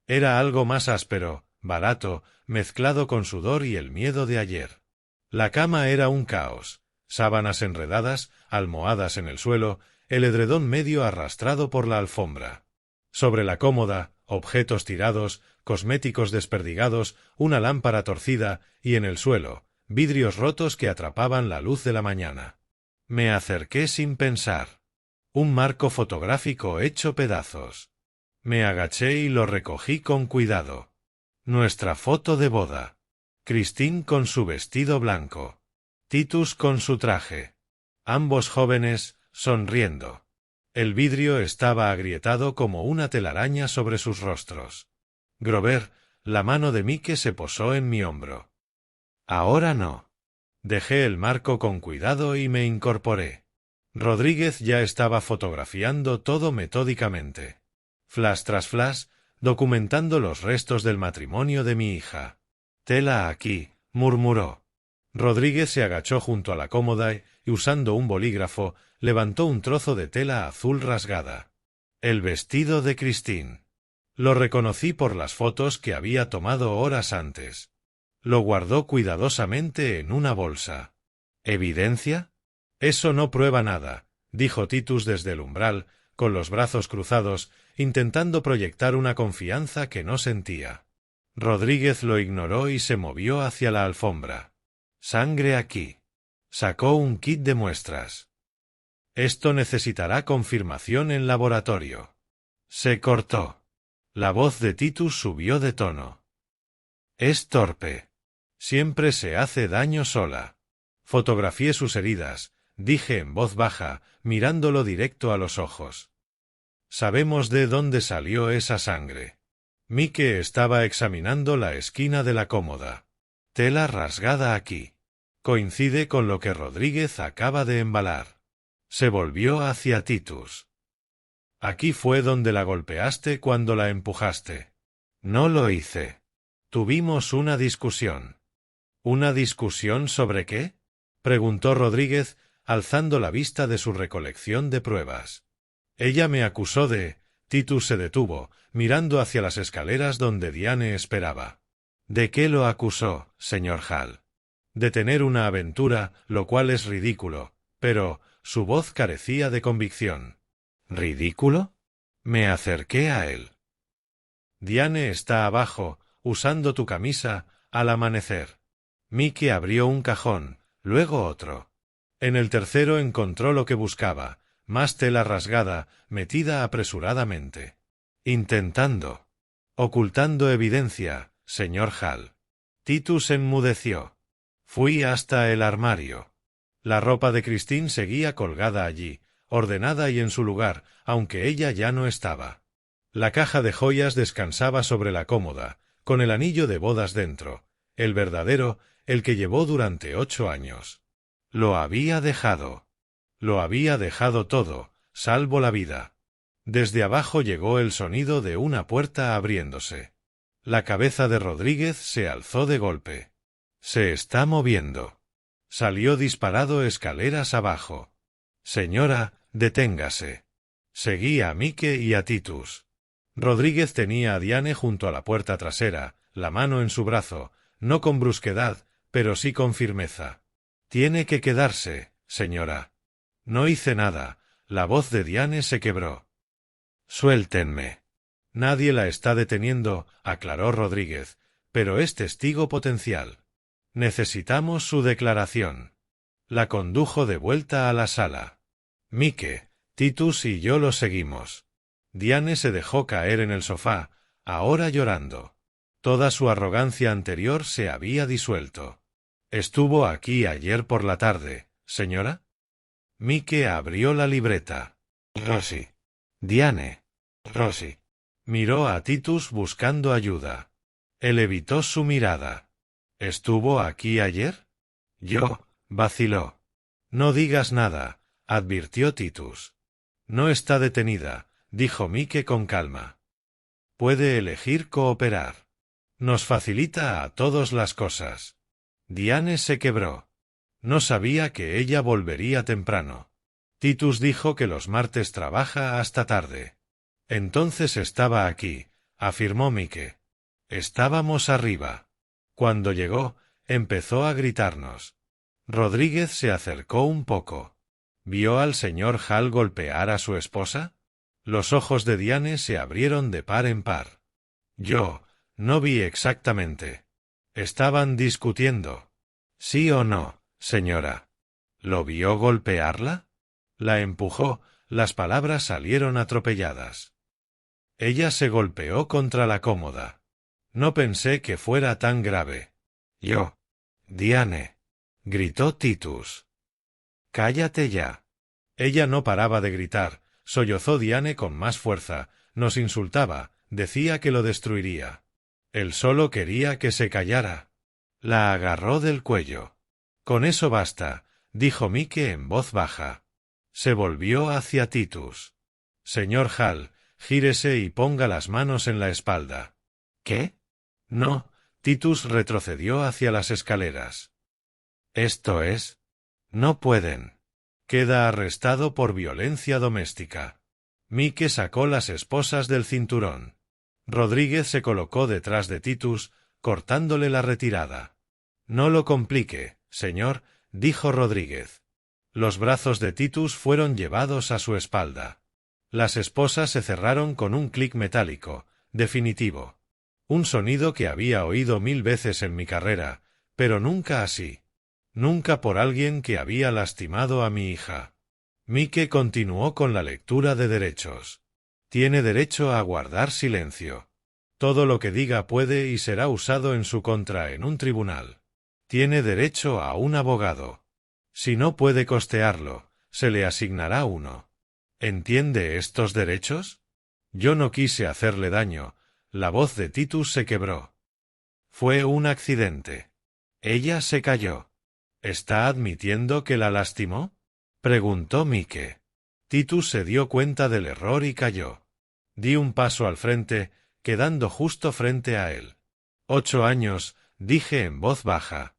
A: Era algo más áspero, barato, mezclado con sudor y el miedo de ayer. La cama era un caos. Sábanas enredadas, almohadas en el suelo, el edredón medio arrastrado por la alfombra. Sobre la cómoda, objetos tirados, cosméticos desperdigados, una lámpara torcida, y en el suelo, vidrios rotos que atrapaban la luz de la mañana. Me acerqué sin pensar. Un marco fotográfico hecho pedazos. Me agaché y lo recogí con cuidado. Nuestra foto de boda. Christine con su vestido blanco. Titus con su traje. Ambos jóvenes, sonriendo. El vidrio estaba agrietado como una telaraña sobre sus rostros. Grover, la mano de Mike se posó en mi hombro. Ahora no. Dejé el marco con cuidado y me incorporé. Rodríguez ya estaba fotografiando todo metódicamente. Flash tras flash, documentando los restos del matrimonio de mi hija. Tela aquí, murmuró. Rodríguez se agachó junto a la cómoda y, usando un bolígrafo, levantó un trozo de tela azul rasgada. El vestido de Christine. Lo reconocí por las fotos que había tomado horas antes. Lo guardó cuidadosamente en una bolsa. ¿Evidencia? Eso no prueba nada, dijo Titus desde el umbral, con los brazos cruzados, intentando proyectar una confianza que no sentía. Rodríguez lo ignoró y se movió hacia la alfombra. «Sangre aquí». Sacó un kit de muestras. «Esto necesitará confirmación en laboratorio». Se cortó. La voz de Titus subió de tono. «Es torpe. Siempre se hace daño sola». Fotografié sus heridas, dije en voz baja, mirándolo directo a los ojos. «Sabemos de dónde salió esa sangre». Mike estaba examinando la esquina de la cómoda. «Tela rasgada aquí. Coincide con lo que Rodríguez acaba de embalar». Se volvió hacia Titus. «Aquí fue donde la golpeaste cuando la empujaste». «No lo hice. Tuvimos una discusión». «¿Una discusión sobre qué?», preguntó Rodríguez, alzando la vista de su recolección de pruebas. «Ella me acusó de...». Titus se detuvo, mirando hacia las escaleras donde Diane esperaba. «¿De qué lo acusó, señor Hall?». «De tener una aventura, lo cual es ridículo», pero su voz carecía de convicción. «¿Ridículo?». Me acerqué a él. «Diane está abajo, usando tu camisa, al amanecer». Mike abrió un cajón, luego otro. En el tercero encontró lo que buscaba, más tela rasgada, metida apresuradamente. Ocultando evidencia, señor Hall». Titus enmudeció. Fui hasta el armario. La ropa de Christine seguía colgada allí, ordenada y en su lugar, aunque ella ya no estaba. La caja de joyas descansaba sobre la cómoda, con el anillo de bodas dentro, el verdadero, el que llevó durante 8 años. Lo había dejado. Lo había dejado todo, salvo la vida. Desde abajo llegó el sonido de una puerta abriéndose. La cabeza de Rodríguez se alzó de golpe. «Se está moviendo». Salió disparado escaleras abajo. «Señora, deténgase». Seguí a Mike y a Titus. Rodríguez tenía a Diane junto a la puerta trasera, la mano en su brazo, no con brusquedad, pero sí con firmeza. «Tiene que quedarse, señora». «No hice nada». La voz de Diane se quebró. «Suéltenme». «Nadie la está deteniendo», aclaró Rodríguez, «pero es testigo potencial. Necesitamos su declaración». La condujo de vuelta a la sala. Mike, Titus y yo lo seguimos. Diane se dejó caer en el sofá, ahora llorando. Toda su arrogancia anterior se había disuelto. «¿Estuvo aquí ayer por la tarde, señora?». Mike abrió la libreta. «Rosie». «Diane». «Rosie». Miró a Titus buscando ayuda. Él evitó su mirada. «¿Estuvo aquí ayer?». «Yo», vaciló. «No digas nada», advirtió Titus. «No está detenida», dijo Mike con calma. «Puede elegir cooperar. Nos facilita a todos las cosas». Diane se quebró. No sabía que ella volvería temprano. Titus dijo que los martes trabaja hasta tarde. «Entonces estaba aquí», afirmó Mike. «Estábamos arriba». Cuando llegó, empezó a gritarnos. Rodríguez se acercó un poco. ¿Vio al señor Hall golpear a su esposa? Los ojos de Diane se abrieron de par en par. «Yo no vi exactamente. Estaban discutiendo». «¿Sí o no, señora?». «¿Lo vio golpearla?». La empujó, las palabras salieron atropelladas. «Ella se golpeó contra la cómoda. No pensé que fuera tan grave». «Yo». «Diane», gritó Titus. «Cállate ya». Ella no paraba de gritar, sollozó Diane con más fuerza, nos insultaba, decía que lo destruiría. Él solo quería que se callara. La agarró del cuello. «Con eso basta», dijo Mike en voz baja. Se volvió hacia Titus. «Señor Hall, gírese y ponga las manos en la espalda». «¿Qué?». «No». Titus retrocedió hacia las escaleras. «Esto es». «No pueden». «Queda arrestado por violencia doméstica». Mike sacó las esposas del cinturón. Rodríguez se colocó detrás de Titus, cortándole la retirada. «No lo complique, señor», dijo Rodríguez. Los brazos de Titus fueron llevados a su espalda. Las esposas se cerraron con un clic metálico, definitivo. Un sonido que había oído 1000 veces en mi carrera, pero nunca así. Nunca por alguien que había lastimado a mi hija. Mike continuó con la lectura de derechos. Tiene derecho a guardar silencio. Todo lo que diga puede y será usado en su contra en un tribunal. Tiene derecho a un abogado. Si no puede costearlo, se le asignará uno. ¿Entiende estos derechos? Yo no quise hacerle daño. La voz de Titus se quebró. Fue un accidente. Ella se cayó. ¿Está admitiendo que la lastimó? Preguntó Mike. Titus se dio cuenta del error y cayó. Di un paso al frente, quedando justo frente a él. 8 años, dije en voz baja.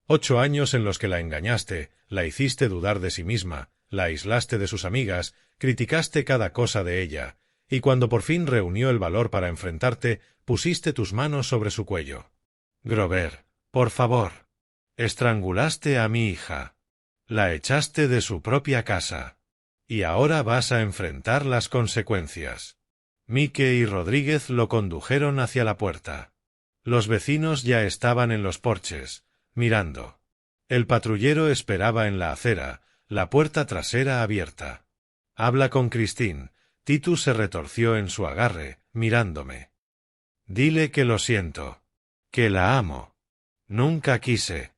A: 8 años en los que la engañaste, la hiciste dudar de sí misma, la aislaste de sus amigas, criticaste cada cosa de ella, y cuando por fin reunió el valor para enfrentarte, pusiste tus manos sobre su cuello. Grover, por favor. Estrangulaste a mi hija. La echaste de su propia casa. Y ahora vas a enfrentar las consecuencias. Mike y Rodríguez lo condujeron hacia la puerta. Los vecinos ya estaban en los porches, mirando. El patrullero esperaba en la acera, la puerta trasera abierta. Habla con Christine. Titus se retorció en su agarre, mirándome. Dile que lo siento. Que la amo. Nunca quise.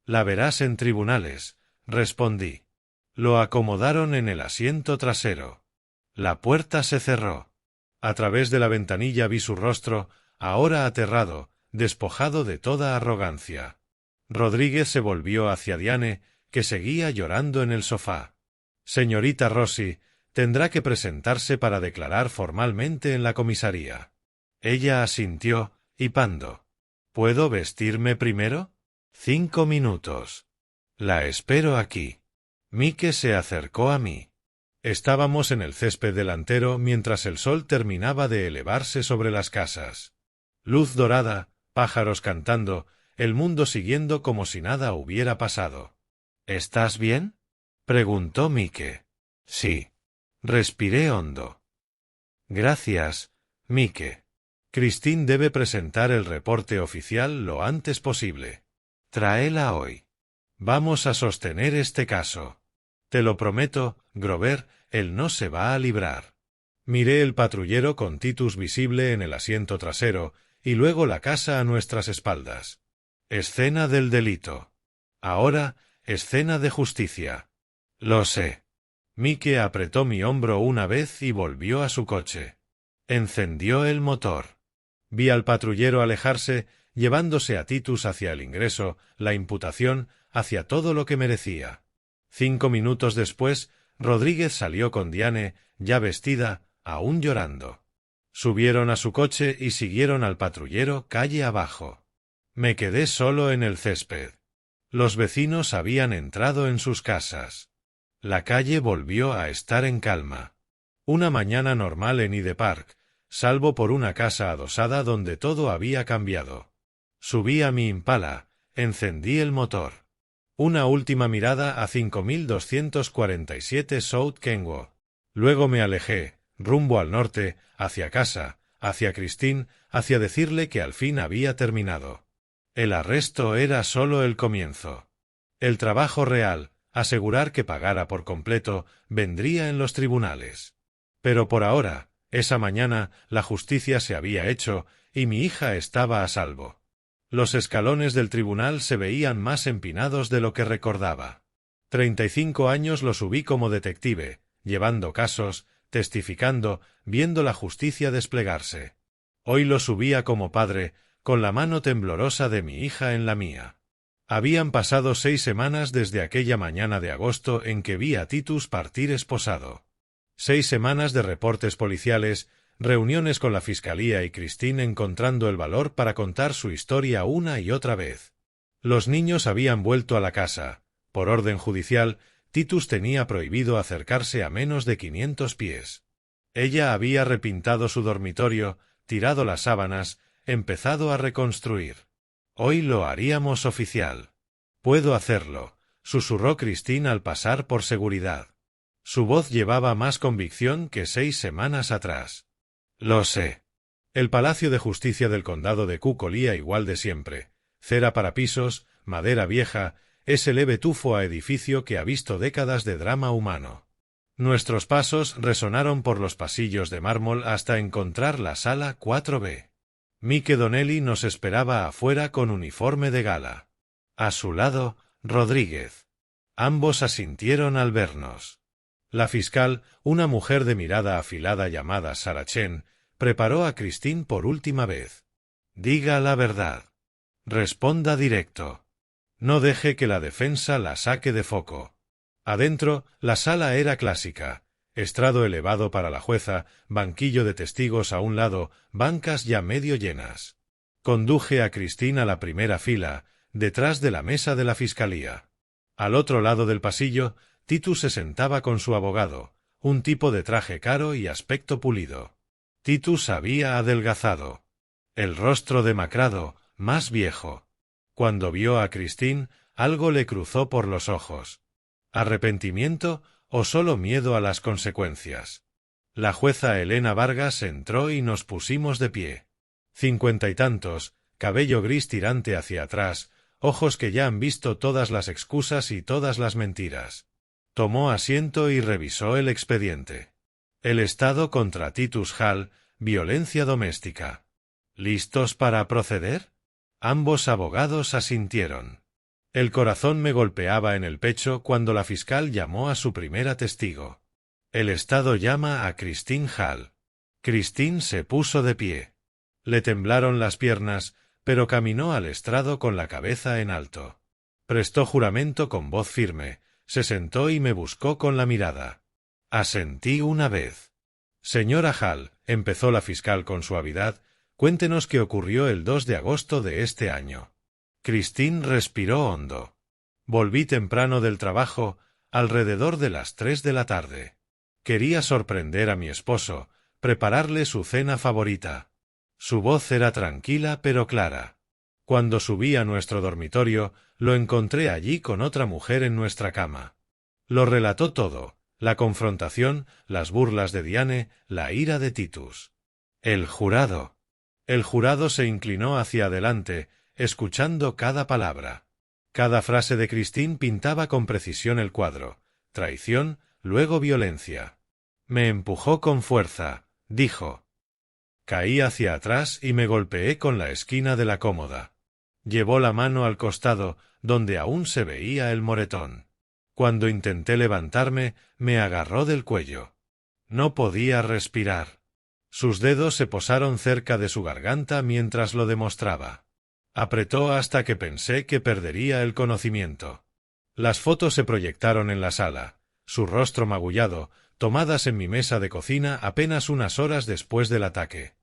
A: La verás en tribunales, respondí. Lo acomodaron en el asiento trasero. La puerta se cerró. A través de la ventanilla vi su rostro, ahora aterrado, despojado de toda arrogancia. Rodríguez se volvió hacia Diane, que seguía llorando en el sofá. Señorita Rossi, tendrá que presentarse para declarar formalmente en la comisaría. Ella asintió, hipando. ¿Puedo vestirme primero? 5 minutos. La espero aquí. Mike se acercó a mí. Estábamos en el césped delantero mientras el sol terminaba de elevarse sobre las casas. Luz dorada, pájaros cantando, el mundo siguiendo como si nada hubiera pasado. ¿Estás bien? Preguntó Mike. Sí. Respiré hondo. Gracias, Mike. Christine debe presentar el reporte oficial lo antes posible. Tráela hoy. Vamos a sostener este caso. Te lo prometo, Grover, él no se va a librar. Miré el patrullero con Titus visible en el asiento trasero, y luego la casa a nuestras espaldas. Escena del delito. Ahora, escena de justicia. Lo sé. Mike apretó mi hombro una vez y volvió a su coche. Encendió el motor. Vi al patrullero alejarse, llevándose a Titus hacia el ingreso, la imputación, hacia todo lo que merecía. 5 minutos después, Rodríguez salió con Diane, ya vestida, aún llorando. Subieron a su coche y siguieron al patrullero calle abajo. Me quedé solo en el césped. Los vecinos habían entrado en sus casas. La calle volvió a estar en calma. Una mañana normal en Hyde Park, salvo por una casa adosada donde todo había cambiado. Subí a mi Impala, encendí el motor. Una última mirada a 5247 South Kenwood. Luego me alejé, rumbo al norte, hacia casa, hacia Christine, hacia decirle que al fin había terminado. El arresto era solo el comienzo. El trabajo real, asegurar que pagara por completo, vendría en los tribunales. Pero por ahora, esa mañana, la justicia se había hecho, y mi hija estaba a salvo. Los escalones del tribunal se veían más empinados de lo que recordaba. 35 años lo subí como detective, llevando casos, testificando, viendo la justicia desplegarse. Hoy lo subía como padre, con la mano temblorosa de mi hija en la mía. Habían pasado 6 semanas desde aquella mañana de agosto en que vi a Titus partir esposado. 6 semanas de reportes policiales, reuniones con la fiscalía y Christine encontrando el valor para contar su historia una y otra vez. Los niños habían vuelto a la casa. Por orden judicial, Titus tenía prohibido acercarse a menos de 500 pies. Ella había repintado su dormitorio, tirado las sábanas, empezado a reconstruir. Hoy lo haríamos oficial. Puedo hacerlo, susurró Christine al pasar por seguridad. Su voz llevaba más convicción que 6 semanas atrás. Lo sé. El Palacio de Justicia del Condado de Cook olía igual de siempre. Cera para pisos, madera vieja, ese leve tufo a edificio que ha visto décadas de drama humano. Nuestros pasos resonaron por los pasillos de mármol hasta encontrar la sala 4B. Mike Donnelly nos esperaba afuera con uniforme de gala. A su lado, Rodríguez. Ambos asintieron al vernos. La fiscal, una mujer de mirada afilada llamada Sarah Chen, preparó a Christine por última vez. Diga la verdad. Responda directo. No deje que la defensa la saque de foco. Adentro, la sala era clásica. Estrado elevado para la jueza, banquillo de testigos a un lado, bancas ya medio llenas. Conduje a Christine a la primera fila, detrás de la mesa de la fiscalía. Al otro lado del pasillo, Titus se sentaba con su abogado, un tipo de traje caro y aspecto pulido. Titus había adelgazado. El rostro demacrado, más viejo. Cuando vio a Christine, algo le cruzó por los ojos. ¿Arrepentimiento o solo miedo a las consecuencias? La jueza Elena Vargas entró y nos pusimos de pie. 50 y tantos, cabello gris tirante hacia atrás, ojos que ya han visto todas las excusas y todas las mentiras. Tomó asiento y revisó el expediente. El Estado contra Titus Hall, violencia doméstica. ¿Listos para proceder? Ambos abogados asintieron. El corazón me golpeaba en el pecho cuando la fiscal llamó a su primera testigo. El Estado llama a Christine Hall. Christine se puso de pie. Le temblaron las piernas, pero caminó al estrado con la cabeza en alto. Prestó juramento con voz firme, se sentó y me buscó con la mirada. Asentí una vez. Señora Hall, empezó la fiscal con suavidad, cuéntenos qué ocurrió el 2 de agosto de este año. Christine respiró hondo. Volví temprano del trabajo, alrededor de las 3 de la tarde. Quería sorprender a mi esposo, prepararle su cena favorita. Su voz era tranquila pero clara. Cuando subí a nuestro dormitorio, lo encontré allí con otra mujer en nuestra cama. Lo relató todo, la confrontación, las burlas de Diane, la ira de Titus. El jurado. El jurado se inclinó hacia adelante, escuchando cada palabra. Cada frase de Christine pintaba con precisión el cuadro. Traición, luego violencia. Me empujó con fuerza, dijo. Caí hacia atrás y me golpeé con la esquina de la cómoda. Llevó la mano al costado, donde aún se veía el moretón. Cuando intenté levantarme, me agarró del cuello. No podía respirar. Sus dedos se posaron cerca de su garganta mientras lo demostraba. Apretó hasta que pensé que perdería el conocimiento. Las fotos se proyectaron en la sala, su rostro magullado, tomadas en mi mesa de cocina apenas unas horas después del ataque.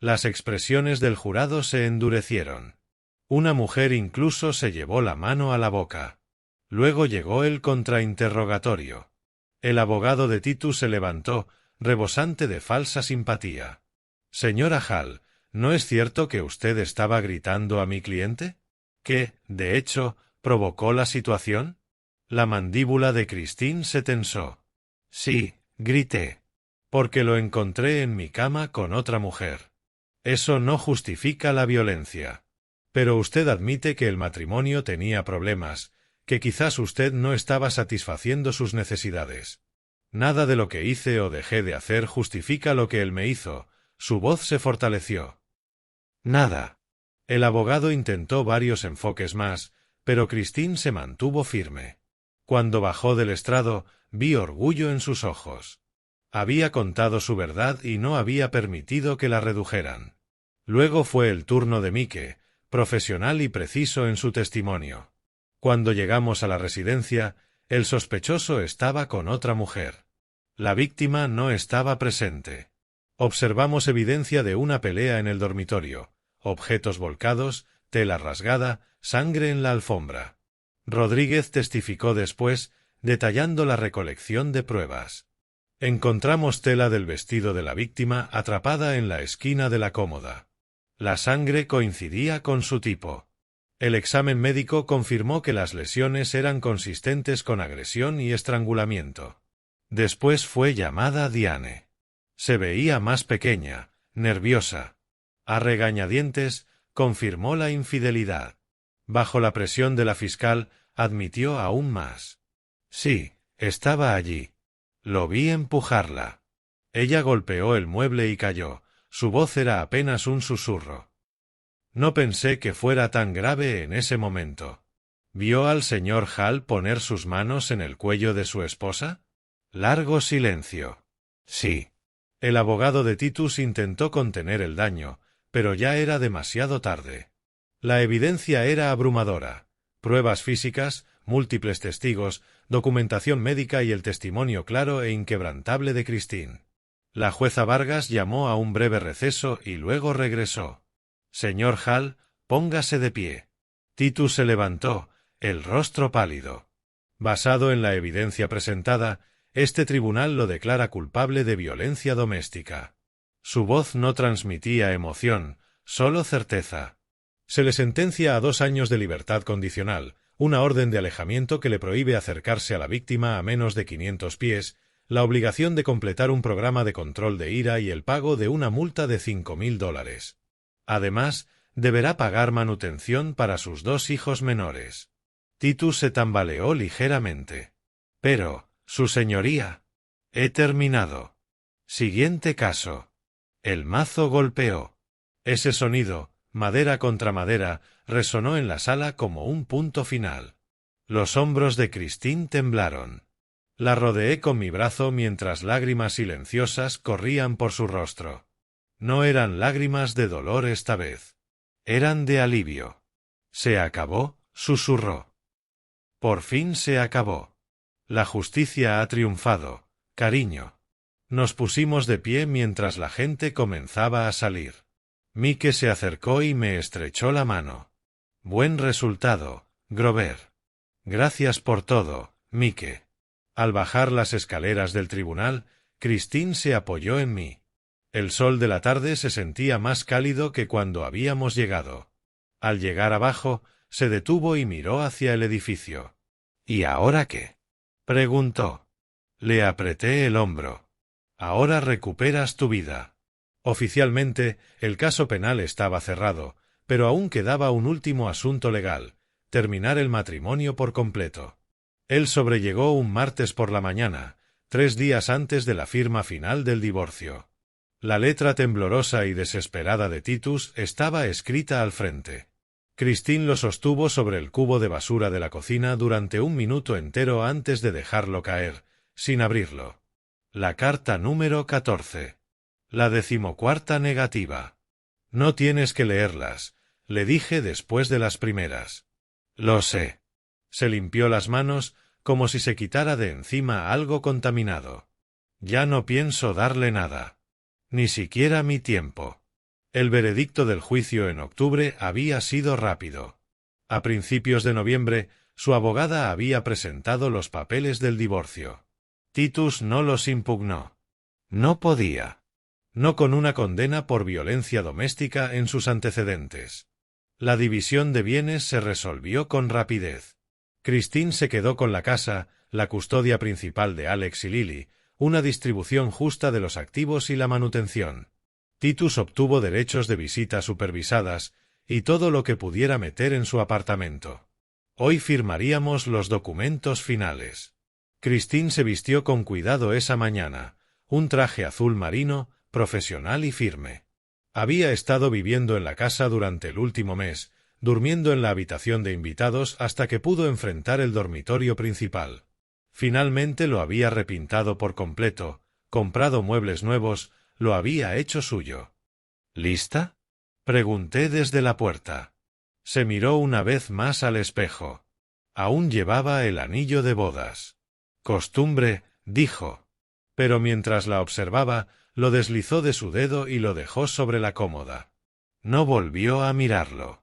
A: Las expresiones del jurado se endurecieron. Una mujer incluso se llevó la mano a la boca. Luego llegó el contrainterrogatorio. El abogado de Titus se levantó, rebosante de falsa simpatía. Señora Hall, ¿no es cierto que usted estaba gritando a mi cliente? ¿Que, de hecho, provocó la situación? La mandíbula de Christine se tensó. Sí, grité. Porque lo encontré en mi cama con otra mujer. Eso no justifica la violencia. Pero usted admite que el matrimonio tenía problemas, que quizás usted no estaba satisfaciendo sus necesidades. Nada de lo que hice o dejé de hacer justifica lo que él me hizo. Su voz se fortaleció. Nada. El abogado intentó varios enfoques más, pero Christine se mantuvo firme. Cuando bajó del estrado, vi orgullo en sus ojos. Había contado su verdad y no había permitido que la redujeran. Luego fue el turno de Mike, profesional y preciso en su testimonio. Cuando llegamos a la residencia, el sospechoso estaba con otra mujer. La víctima no estaba presente. Observamos evidencia de una pelea en el dormitorio, objetos volcados, tela rasgada, sangre en la alfombra. Rodríguez testificó después, detallando la recolección de pruebas. Encontramos tela del vestido de la víctima atrapada en la esquina de la cómoda. La sangre coincidía con su tipo. El examen médico confirmó que las lesiones eran consistentes con agresión y estrangulamiento. Después fue llamada Diane. Se veía más pequeña, nerviosa. A regañadientes, confirmó la infidelidad. Bajo la presión de la fiscal, admitió aún más. Sí, estaba allí. Lo vi empujarla. Ella golpeó el mueble y cayó. Su voz era apenas un susurro. No pensé que fuera tan grave en ese momento. ¿Vio al señor Hall poner sus manos en el cuello de su esposa? Largo silencio. Sí. El abogado de Titus intentó contener el daño, pero ya era demasiado tarde. La evidencia era abrumadora. Pruebas físicas, múltiples testigos, documentación médica y el testimonio claro e inquebrantable de Christine. La jueza Vargas llamó a un breve receso y luego regresó. Señor Hall, póngase de pie. Titus se levantó, el rostro pálido. Basado en la evidencia presentada, este tribunal lo declara culpable de violencia doméstica. Su voz no transmitía emoción, solo certeza. Se le sentencia a 2 años de libertad condicional, una orden de alejamiento que le prohíbe acercarse a la víctima a menos de 500 pies, la obligación de completar un programa de control de ira y el pago de una multa de $5.000. Además, deberá pagar manutención para sus 2 hijos menores. Titus se tambaleó ligeramente. Pero, su señoría. He terminado. Siguiente caso. El mazo golpeó. Ese sonido, madera contra madera, resonó en la sala como un punto final. Los hombros de Christine temblaron. La rodeé con mi brazo mientras lágrimas silenciosas corrían por su rostro. No eran lágrimas de dolor esta vez. Eran de alivio. Se acabó, susurró. Por fin se acabó. La justicia ha triunfado, cariño. Nos pusimos de pie mientras la gente comenzaba a salir. Mike se acercó y me estrechó la mano. Buen resultado, Grover. Gracias por todo, Mike. Al bajar las escaleras del tribunal, Christine se apoyó en mí. El sol de la tarde se sentía más cálido que cuando habíamos llegado. Al llegar abajo, se detuvo y miró hacia el edificio. ¿Y ahora qué? Preguntó. Le apreté el hombro. Ahora recuperas tu vida. Oficialmente, el caso penal estaba cerrado, pero aún quedaba un último asunto legal, terminar el matrimonio por completo. Él sobrellegó un martes por la mañana, 3 días antes de la firma final del divorcio. La letra temblorosa y desesperada de Titus estaba escrita al frente. Christine lo sostuvo sobre el cubo de basura de la cocina durante 1 minuto entero antes de dejarlo caer, sin abrirlo. La carta número 14. La 14ª negativa. No tienes que leerlas, le dije después de las primeras. Lo sé. Se limpió las manos, como si se quitara de encima algo contaminado. Ya no pienso darle nada. Ni siquiera mi tiempo. El veredicto del juicio en octubre había sido rápido. A principios de noviembre, su abogada había presentado los papeles del divorcio. Titus no los impugnó. No podía. No con una condena por violencia doméstica en sus antecedentes. La división de bienes se resolvió con rapidez. Christine se quedó con la casa, la custodia principal de Alex y Lily, una distribución justa de los activos y la manutención. Titus obtuvo derechos de visitas supervisadas y todo lo que pudiera meter en su apartamento. Hoy firmaríamos los documentos finales. Christine se vistió con cuidado esa mañana, un traje azul marino, profesional y firme. Había estado viviendo en la casa durante el último mes, durmiendo en la habitación de invitados hasta que pudo enfrentar el dormitorio principal. Finalmente lo había repintado por completo, comprado muebles nuevos, lo había hecho suyo. ¿Lista? Pregunté desde la puerta. Se miró una vez más al espejo. Aún llevaba el anillo de bodas. Costumbre, dijo. Pero mientras la observaba, lo deslizó de su dedo y lo dejó sobre la cómoda. No volvió a mirarlo.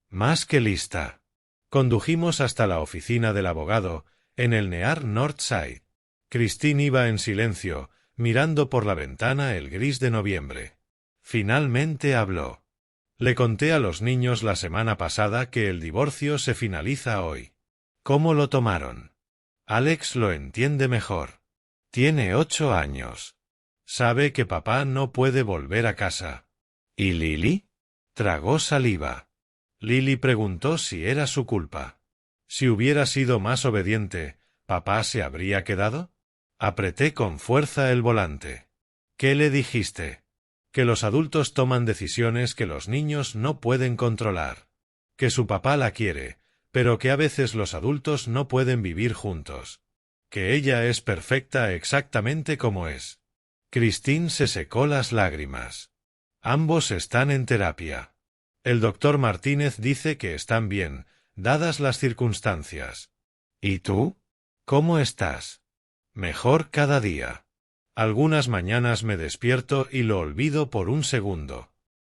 A: Más que lista. Condujimos hasta la oficina del abogado, en el Near North Side. Christine iba en silencio, mirando por la ventana el gris de noviembre. Finalmente habló. Le conté a los niños la semana pasada que el divorcio se finaliza hoy. ¿Cómo lo tomaron? Alex lo entiende mejor. Tiene 8 años. Sabe que papá no puede volver a casa. ¿Y Lily? Tragó saliva. Lily preguntó si era su culpa. Si hubiera sido más obediente, ¿papá se habría quedado? Apreté con fuerza el volante. ¿Qué le dijiste? Que los adultos toman decisiones que los niños no pueden controlar. Que su papá la quiere, pero que a veces los adultos no pueden vivir juntos. Que ella es perfecta exactamente como es. Christine se secó las lágrimas. Ambos están en terapia. El doctor Martínez dice que están bien, dadas las circunstancias. ¿Y tú? ¿Cómo estás? Mejor cada día. Algunas mañanas me despierto y lo olvido por un segundo.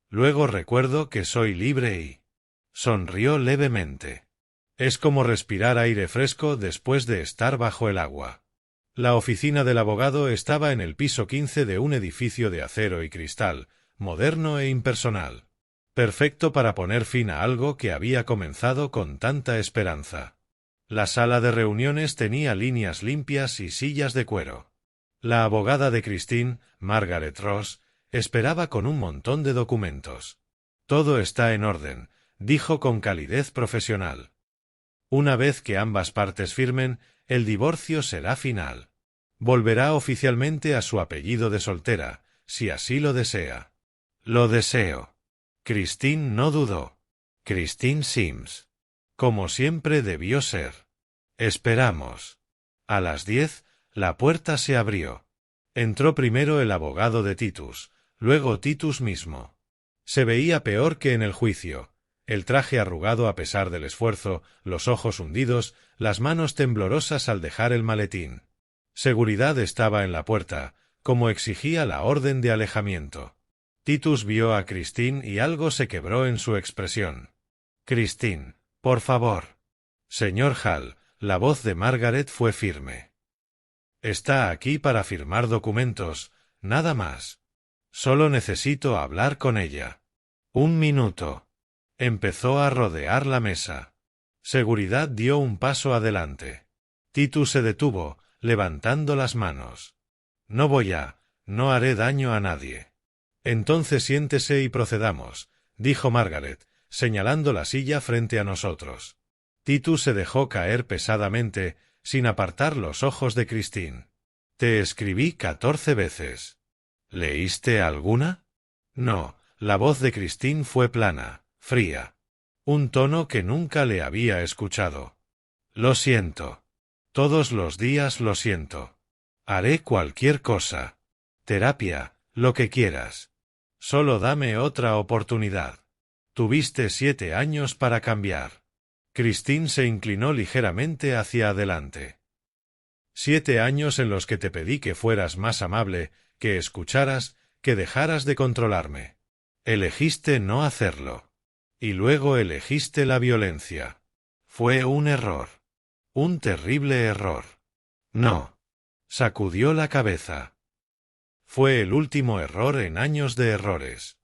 A: Luego recuerdo que soy libre y... Sonrió levemente. Es como respirar aire fresco después de estar bajo el agua. La oficina del abogado estaba en el piso 15 de un edificio de acero y cristal, moderno e impersonal. Perfecto para poner fin a algo que había comenzado con tanta esperanza. La sala de reuniones tenía líneas limpias y sillas de cuero. La abogada de Christine, Margaret Ross, esperaba con un montón de documentos. Todo está en orden, dijo con calidez profesional. Una vez que ambas partes firmen, el divorcio será final. Volverá oficialmente a su apellido de soltera, si así lo desea. Lo deseo. Christine no dudó. Christine Sims. Como siempre debió ser. Esperamos. A las 10, la puerta se abrió. Entró primero el abogado de Titus, luego Titus mismo. Se veía peor que en el juicio. El traje arrugado a pesar del esfuerzo, los ojos hundidos, las manos temblorosas al dejar el maletín. Seguridad estaba en la puerta, como exigía la orden de alejamiento. Titus vio a Christine y algo se quebró en su expresión. Christine, por favor. Señor Hall, la voz de Margaret fue firme. Está aquí para firmar documentos, nada más. Solo necesito hablar con ella. 1 minuto. Empezó a rodear la mesa. Seguridad dio un paso adelante. Titus se detuvo, levantando las manos. No haré daño a nadie. Entonces siéntese y procedamos, dijo Margaret, señalando la silla frente a nosotros. Titus se dejó caer pesadamente, sin apartar los ojos de Christine. Te escribí 14 veces. ¿Leíste alguna? No, la voz de Christine fue plana, fría. Un tono que nunca le había escuchado. Lo siento. Todos los días lo siento. Haré cualquier cosa. Terapia, lo que quieras. Solo dame otra oportunidad. Tuviste 7 años para cambiar. Christine se inclinó ligeramente hacia adelante. 7 años en los que te pedí que fueras más amable, que escucharas, que dejaras de controlarme. Elegiste no hacerlo. Y luego elegiste la violencia. Fue un error. Un terrible error. No. Sacudió la cabeza. Fue el último error en años de errores.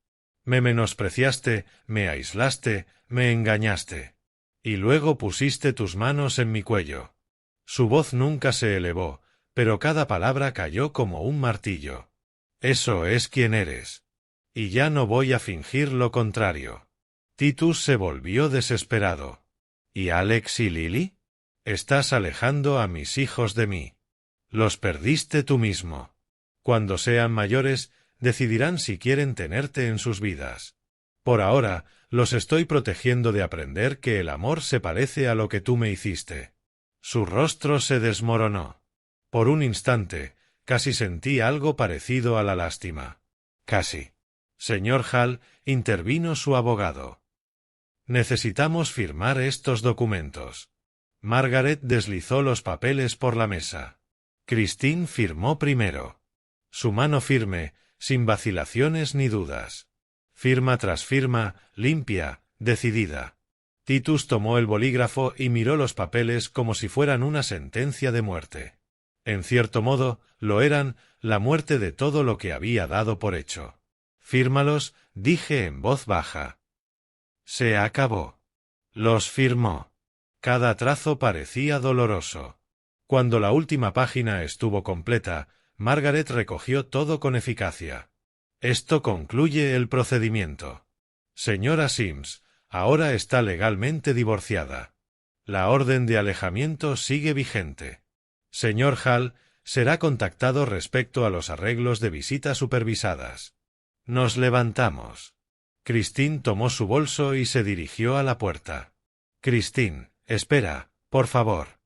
A: Me menospreciaste, me aislaste, me engañaste. Y luego pusiste tus manos en mi cuello. Su voz nunca se elevó, pero cada palabra cayó como un martillo. Eso es quien eres. Y ya no voy a fingir lo contrario. Titus se volvió desesperado. ¿Y Alex y Lily? Estás alejando a mis hijos de mí. Los perdiste tú mismo. Cuando sean mayores, decidirán si quieren tenerte en sus vidas. Por ahora, los estoy protegiendo de aprender que el amor se parece a lo que tú me hiciste. Su rostro se desmoronó. Por un instante, casi sentí algo parecido a la lástima. Casi. Señor Hall, intervino su abogado. Necesitamos firmar estos documentos. Margaret deslizó los papeles por la mesa. Christine firmó primero. Su mano firme, sin vacilaciones ni dudas. Firma tras firma, limpia, decidida. Titus tomó el bolígrafo y miró los papeles como si fueran una sentencia de muerte. En cierto modo, lo eran, la muerte de todo lo que había dado por hecho. Fírmalos, dije en voz baja. Se acabó. Los firmó. Cada trazo parecía doloroso. Cuando la última página estuvo completa, Margaret recogió todo con eficacia. Esto concluye el procedimiento. Señora Sims, ahora está legalmente divorciada. La orden de alejamiento sigue vigente. Señor Hall será contactado respecto a los arreglos de visitas supervisadas. Nos levantamos. Christine tomó su bolso y se dirigió a la puerta. Christine, espera, por favor.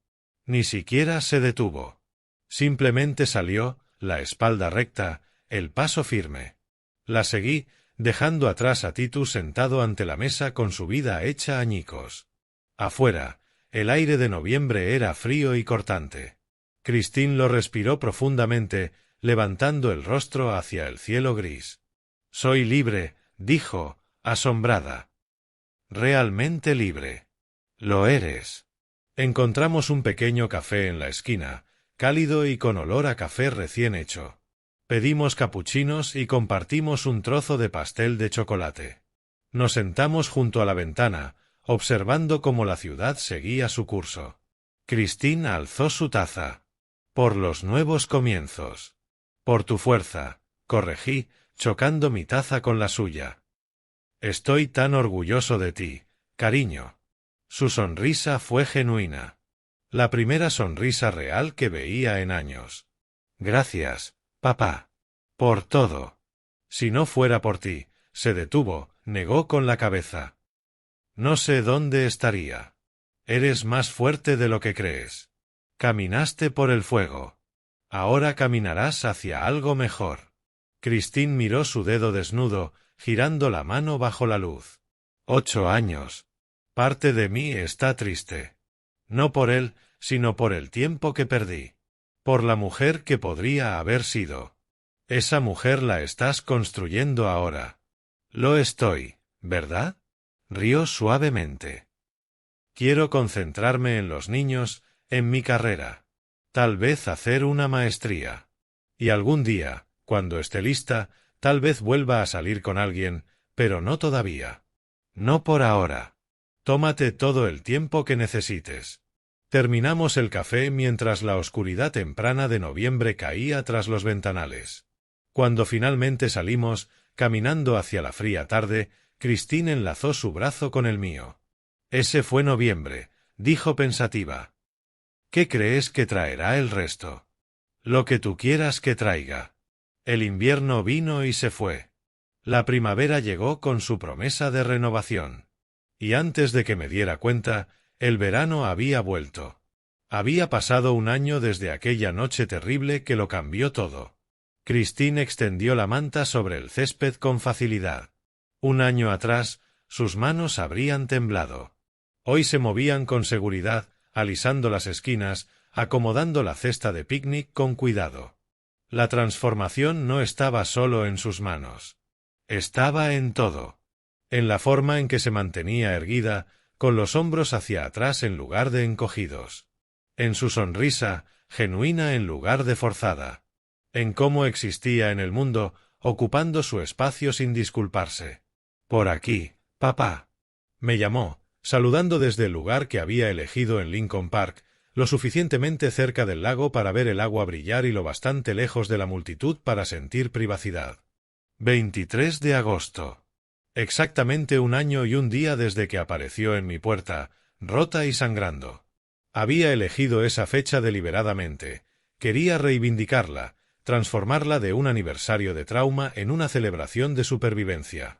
A: Ni siquiera se detuvo. Simplemente salió, la espalda recta, el paso firme. La seguí, dejando atrás a Titus sentado ante la mesa con su vida hecha añicos. Afuera, el aire de noviembre era frío y cortante. Christine lo respiró profundamente, levantando el rostro hacia el cielo gris. «Soy libre», dijo, asombrada. «Realmente libre». «Lo eres». Encontramos un pequeño café en la esquina, cálido y con olor a café recién hecho. Pedimos capuchinos y compartimos un trozo de pastel de chocolate. Nos sentamos junto a la ventana, observando cómo la ciudad seguía su curso. Christine alzó su taza. «Por los nuevos comienzos». «Por tu fuerza», corregí, chocando mi taza con la suya. «Estoy tan orgulloso de ti, cariño». Su sonrisa fue genuina. La primera sonrisa real que veía en años. «Gracias, papá. Por todo». «Si no fuera por ti», se detuvo, negó con la cabeza. «No sé dónde estaría. Eres más fuerte de lo que crees. Caminaste por el fuego. Ahora caminarás hacia algo mejor». Christine miró su dedo desnudo, girando la mano bajo la luz. 8 años. Parte de mí está triste. No por él, sino por el tiempo que perdí. Por la mujer que podría haber sido. Esa mujer la estás construyendo ahora. Lo estoy, ¿verdad? Rió suavemente. Quiero concentrarme en los niños, en mi carrera. Tal vez hacer una maestría. Y algún día, cuando esté lista, tal vez vuelva a salir con alguien, pero no todavía. No por ahora. Tómate todo el tiempo que necesites. Terminamos el café mientras la oscuridad temprana de noviembre caía tras los ventanales. Cuando finalmente salimos, caminando hacia la fría tarde, Christine enlazó su brazo con el mío. «Ese fue noviembre», dijo pensativa. «¿Qué crees que traerá el resto?» «Lo que tú quieras que traiga». El invierno vino y se fue. La primavera llegó con su promesa de renovación. Y antes de que me diera cuenta, el verano había vuelto. Había pasado un año desde aquella noche terrible que lo cambió todo. Christine extendió la manta sobre el césped con facilidad. Un año atrás, sus manos habrían temblado. Hoy se movían con seguridad, alisando las esquinas, acomodando la cesta de picnic con cuidado. La transformación no estaba solo en sus manos. Estaba en todo. En la forma en que se mantenía erguida, con los hombros hacia atrás en lugar de encogidos. En su sonrisa, genuina en lugar de forzada. En cómo existía en el mundo, ocupando su espacio sin disculparse. «Por aquí, papá». Me llamó, saludando desde el lugar que había elegido en Lincoln Park, lo suficientemente cerca del lago para ver el agua brillar y lo bastante lejos de la multitud para sentir privacidad. 23 de agosto. Exactamente un año y un día desde que apareció en mi puerta, rota y sangrando. Había elegido esa fecha deliberadamente. Quería reivindicarla, transformarla de un aniversario de trauma en una celebración de supervivencia.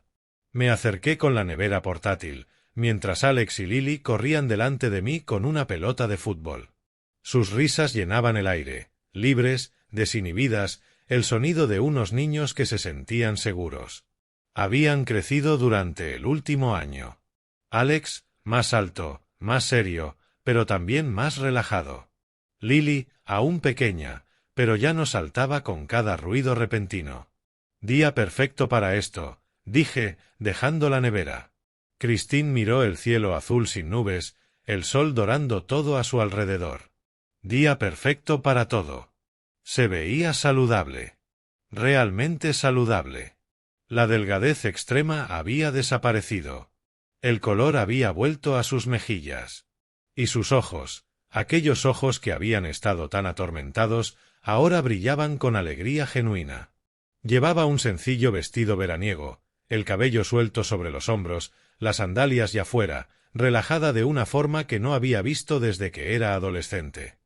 A: Me acerqué con la nevera portátil, mientras Alex y Lily corrían delante de mí con una pelota de fútbol. Sus risas llenaban el aire, libres, desinhibidas, el sonido de unos niños que se sentían seguros. Habían crecido durante el último año. Alex, más alto, más serio, pero también más relajado. Lily, aún pequeña, pero ya no saltaba con cada ruido repentino. «Día perfecto para esto», dije, dejando la nevera. Christine miró el cielo azul sin nubes, el sol dorando todo a su alrededor. «Día perfecto para todo». Se veía saludable. Realmente saludable. La delgadez extrema había desaparecido. El color había vuelto a sus mejillas. Y sus ojos, Aquellos ojos que habían estado tan atormentados ahora brillaban con alegría genuina. Llevaba un sencillo vestido veraniego, el cabello suelto sobre los hombros, las sandalias ya fuera, relajada de una forma que no había visto desde que era adolescente.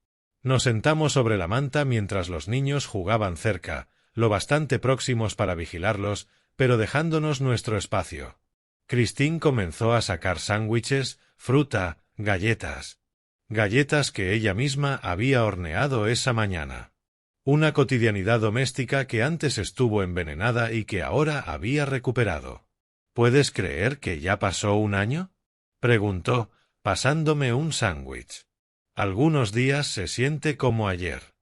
A: Nos sentamos sobre la manta mientras los niños jugaban cerca, lo bastante próximos para vigilarlos, pero dejándonos nuestro espacio. Christine comenzó a sacar sándwiches, fruta, galletas. Galletas que ella misma había horneado esa mañana. Una cotidianidad doméstica que antes estuvo envenenada y que ahora había recuperado. ¿Puedes creer que ya pasó un año?, preguntó, pasándome un sándwich. Algunos días se siente como ayer.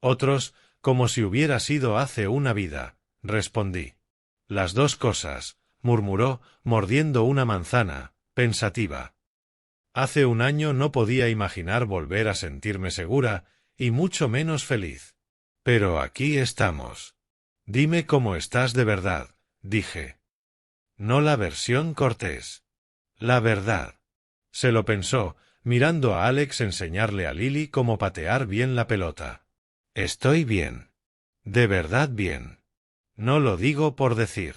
A: Otros, como si hubiera sido hace una vida, respondí. Las dos cosas, murmuró, mordiendo una manzana, pensativa. Hace un año no podía imaginar volver a sentirme segura, y mucho menos feliz. Pero aquí estamos. Dime cómo estás de verdad, dije. No la versión cortés. La verdad. Se lo pensó, mirando a Alex enseñarle a Lily cómo patear bien la pelota. Estoy bien. De verdad bien. No lo digo por decir.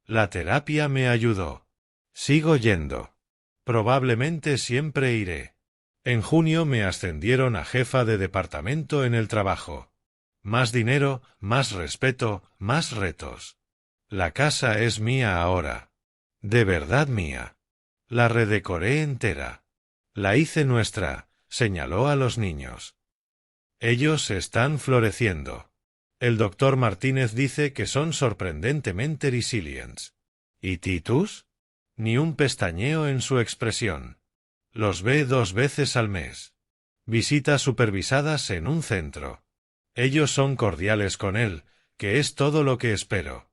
A: La terapia me ayudó. Sigo yendo. Probablemente siempre iré. En junio me ascendieron a jefa de departamento en el trabajo. Más dinero, más respeto, más retos. La casa es mía ahora. De verdad mía. La redecoré entera. La hice nuestra, señaló a los niños. Ellos están floreciendo. El doctor Martínez dice que son sorprendentemente resilientes. ¿Y Titus? Ni un pestañeo en su expresión. Los ve 2 veces al mes. Visitas supervisadas en un centro. Ellos son cordiales con él, que es todo lo que espero.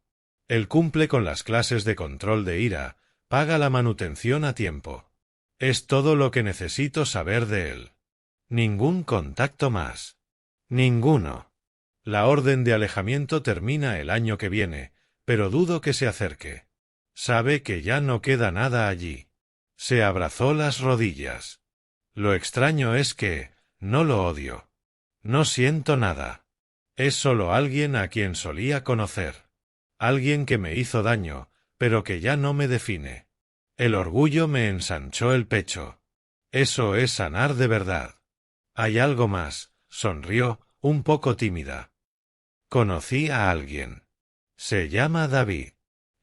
A: Él cumple con las clases de control de ira, paga la manutención a tiempo. Es todo lo que necesito saber de él. Ningún contacto más. Ninguno. La orden de alejamiento termina el año que viene, pero dudo que se acerque. Sabe que ya no queda nada allí. Se abrazó las rodillas. Lo extraño es que, no lo odio. No siento nada. Es solo alguien a quien solía conocer. Alguien que me hizo daño, pero que ya no me define. El orgullo me ensanchó el pecho. Eso es sanar de verdad. Hay algo más, sonrió, un poco tímida. Conocí a alguien. Se llama David.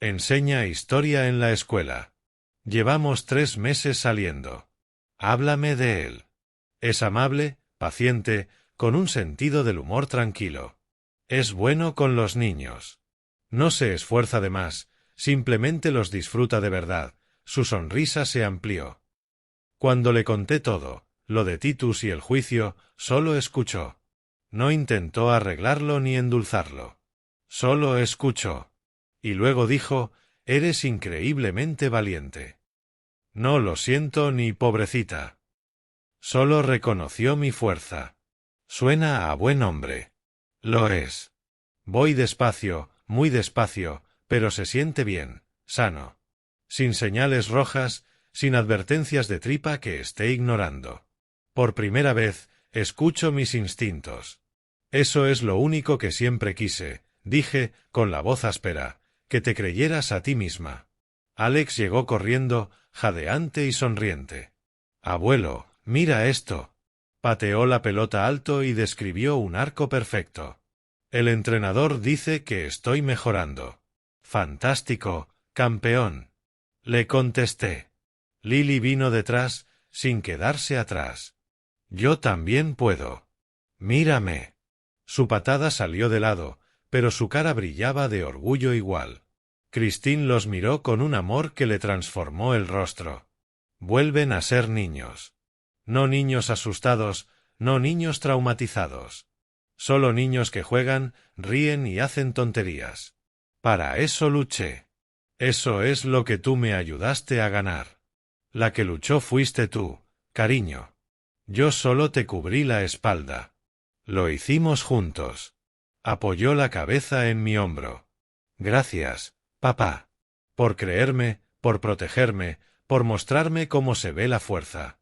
A: Enseña historia en la escuela. Llevamos 3 meses saliendo. Háblame de él. Es amable, paciente, con un sentido del humor tranquilo. Es bueno con los niños. No se esfuerza de más, simplemente los disfruta de verdad. Su sonrisa se amplió. Cuando le conté todo, lo de Titus y el juicio, solo escuchó. No intentó arreglarlo ni endulzarlo. Solo escuchó. Y luego dijo, eres increíblemente valiente. No lo siento ni pobrecita. Solo reconoció mi fuerza. Suena a buen hombre. Lo es. Voy despacio, muy despacio, pero se siente bien, sano. Sin señales rojas, sin advertencias de tripa que esté ignorando. Por primera vez, escucho mis instintos. Eso es lo único que siempre quise, dije, con la voz áspera, que te creyeras a ti misma. Alex llegó corriendo, jadeante y sonriente. Abuelo, mira esto. Pateó la pelota alto y describió un arco perfecto. El entrenador dice que estoy mejorando. Fantástico, campeón. Le contesté. Lily vino detrás, sin quedarse atrás. Yo también puedo. Mírame. Su patada salió de lado, pero su cara brillaba de orgullo igual. Christine los miró con un amor que le transformó el rostro. Vuelven a ser niños. No niños asustados, no niños traumatizados. Solo niños que juegan, ríen y hacen tonterías. Para eso luché. Eso es lo que tú me ayudaste a ganar. La que luchó fuiste tú, cariño. Yo solo te cubrí la espalda. Lo hicimos juntos. Apoyó la cabeza en mi hombro. Gracias, papá. Por creerme, por protegerme, por mostrarme cómo se ve la fuerza.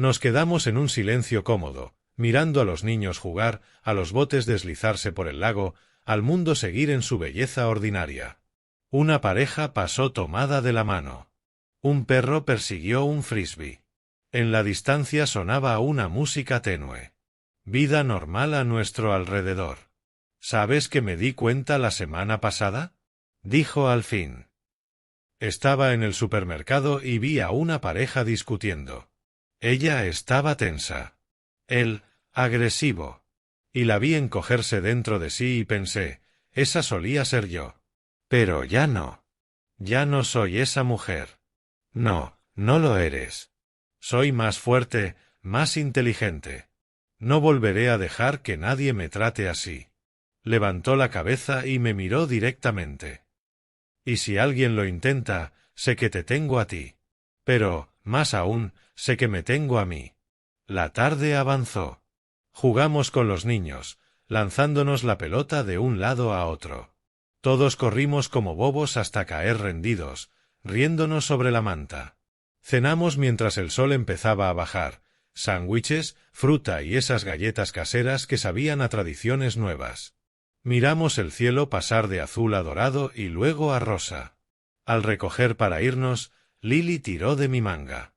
A: Nos quedamos en un silencio cómodo, mirando a los niños jugar, a los botes deslizarse por el lago, al mundo seguir en su belleza ordinaria. Una pareja pasó tomada de la mano. Un perro persiguió un frisbee. En la distancia sonaba una música tenue. Vida normal a nuestro alrededor. ¿Sabes que me di cuenta la semana pasada?, dijo al fin. Estaba en el supermercado y vi a una pareja discutiendo. Ella estaba tensa. Él, agresivo. Y la vi encogerse dentro de sí y pensé, esa solía ser yo. Pero ya no. Ya no soy esa mujer. No, no lo eres. Soy más fuerte, más inteligente. No volveré a dejar que nadie me trate así. Levantó la cabeza y me miró directamente. Y si alguien lo intenta, sé que te tengo a ti. Pero, más aún, sé que me tengo a mí. La tarde avanzó. Jugamos con los niños, lanzándonos la pelota de un lado a otro. Todos corrimos como bobos hasta caer rendidos, riéndonos sobre la manta. Cenamos mientras el sol empezaba a bajar, sándwiches, fruta y esas galletas caseras que sabían a tradiciones nuevas. Miramos el cielo pasar de azul a dorado y luego a rosa. Al recoger para irnos, Lily tiró de mi manga.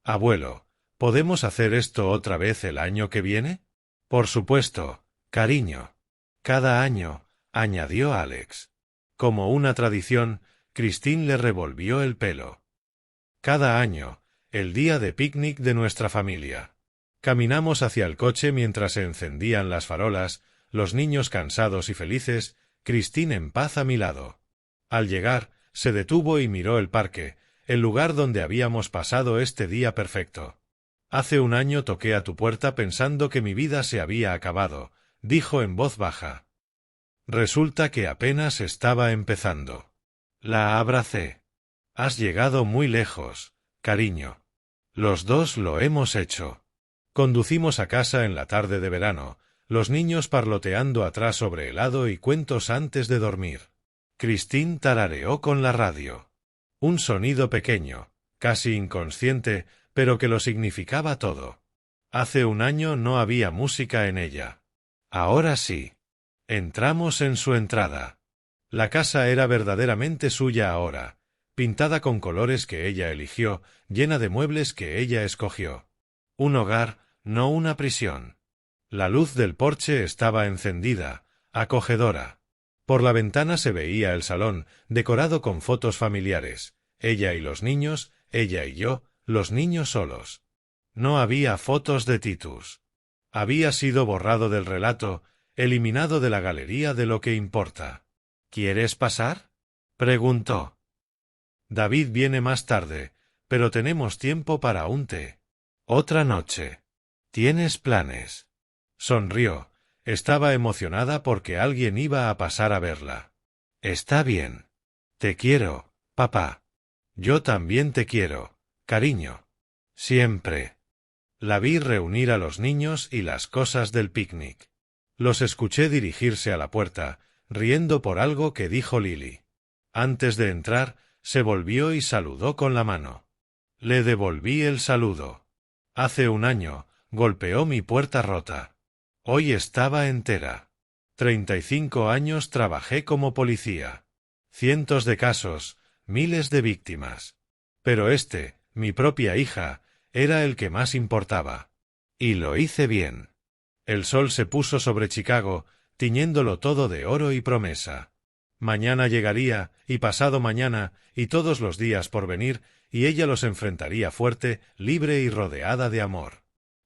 A: «Abuelo, ¿podemos hacer esto otra vez el año que viene?» «Por supuesto, cariño. Cada año», añadió Alex. Como una tradición, Christine le revolvió el pelo. «Cada año, el día de picnic de nuestra familia». Caminamos hacia el coche mientras se encendían las farolas, los niños cansados y felices, Christine en paz a mi lado. Al llegar, se detuvo y miró el parque, el lugar donde habíamos pasado este día perfecto. «Hace un año toqué a tu puerta pensando que mi vida se había acabado», dijo en voz baja. Resulta que apenas estaba empezando. La abracé. «Has llegado muy lejos, cariño. Los dos lo hemos hecho». Conducimos a casa en la tarde de verano, los niños parloteando atrás sobre helado y cuentos antes de dormir. Christine tarareó con la radio. Un sonido pequeño, casi inconsciente, pero que lo significaba todo. Hace un año no había música en ella. Ahora sí. Entramos en su entrada. La casa era verdaderamente suya ahora, pintada con colores que ella eligió, llena de muebles que ella escogió. Un hogar, no una prisión. La luz del porche estaba encendida, acogedora. Por la ventana se veía el salón, decorado con fotos familiares, ella y los niños, ella y yo, los niños solos. No había fotos de Titus. Había sido borrado del relato, eliminado de la galería de lo que importa. ¿Quieres pasar?, preguntó. David viene más tarde, pero tenemos tiempo para un té. Otra noche. ¿Tienes planes? Sonrió. Estaba emocionada porque alguien iba a pasar a verla. Está bien. Te quiero, papá. Yo también te quiero, cariño. Siempre. La vi reunir a los niños y las cosas del picnic. Los escuché dirigirse a la puerta, riendo por algo que dijo Lily. Antes de entrar, se volvió y saludó con la mano. Le devolví el saludo. Hace un año, golpeó mi puerta rota. Hoy estaba entera. 35 años trabajé como policía. Cientos de casos, miles de víctimas. Pero este, mi propia hija, era el que más importaba. Y lo hice bien. El sol se puso sobre Chicago, tiñéndolo todo de oro y promesa. Mañana llegaría, y pasado mañana, y todos los días por venir, y ella los enfrentaría fuerte, libre y rodeada de amor.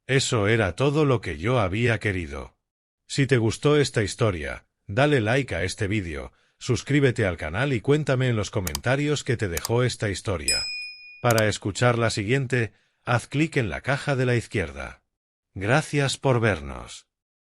A: Eso era todo lo que yo había querido. Si te gustó esta historia, dale like a este vídeo, suscríbete al canal y cuéntame en los comentarios qué te dejó esta historia. Para escuchar la siguiente, haz clic en la caja de la izquierda. Gracias por vernos.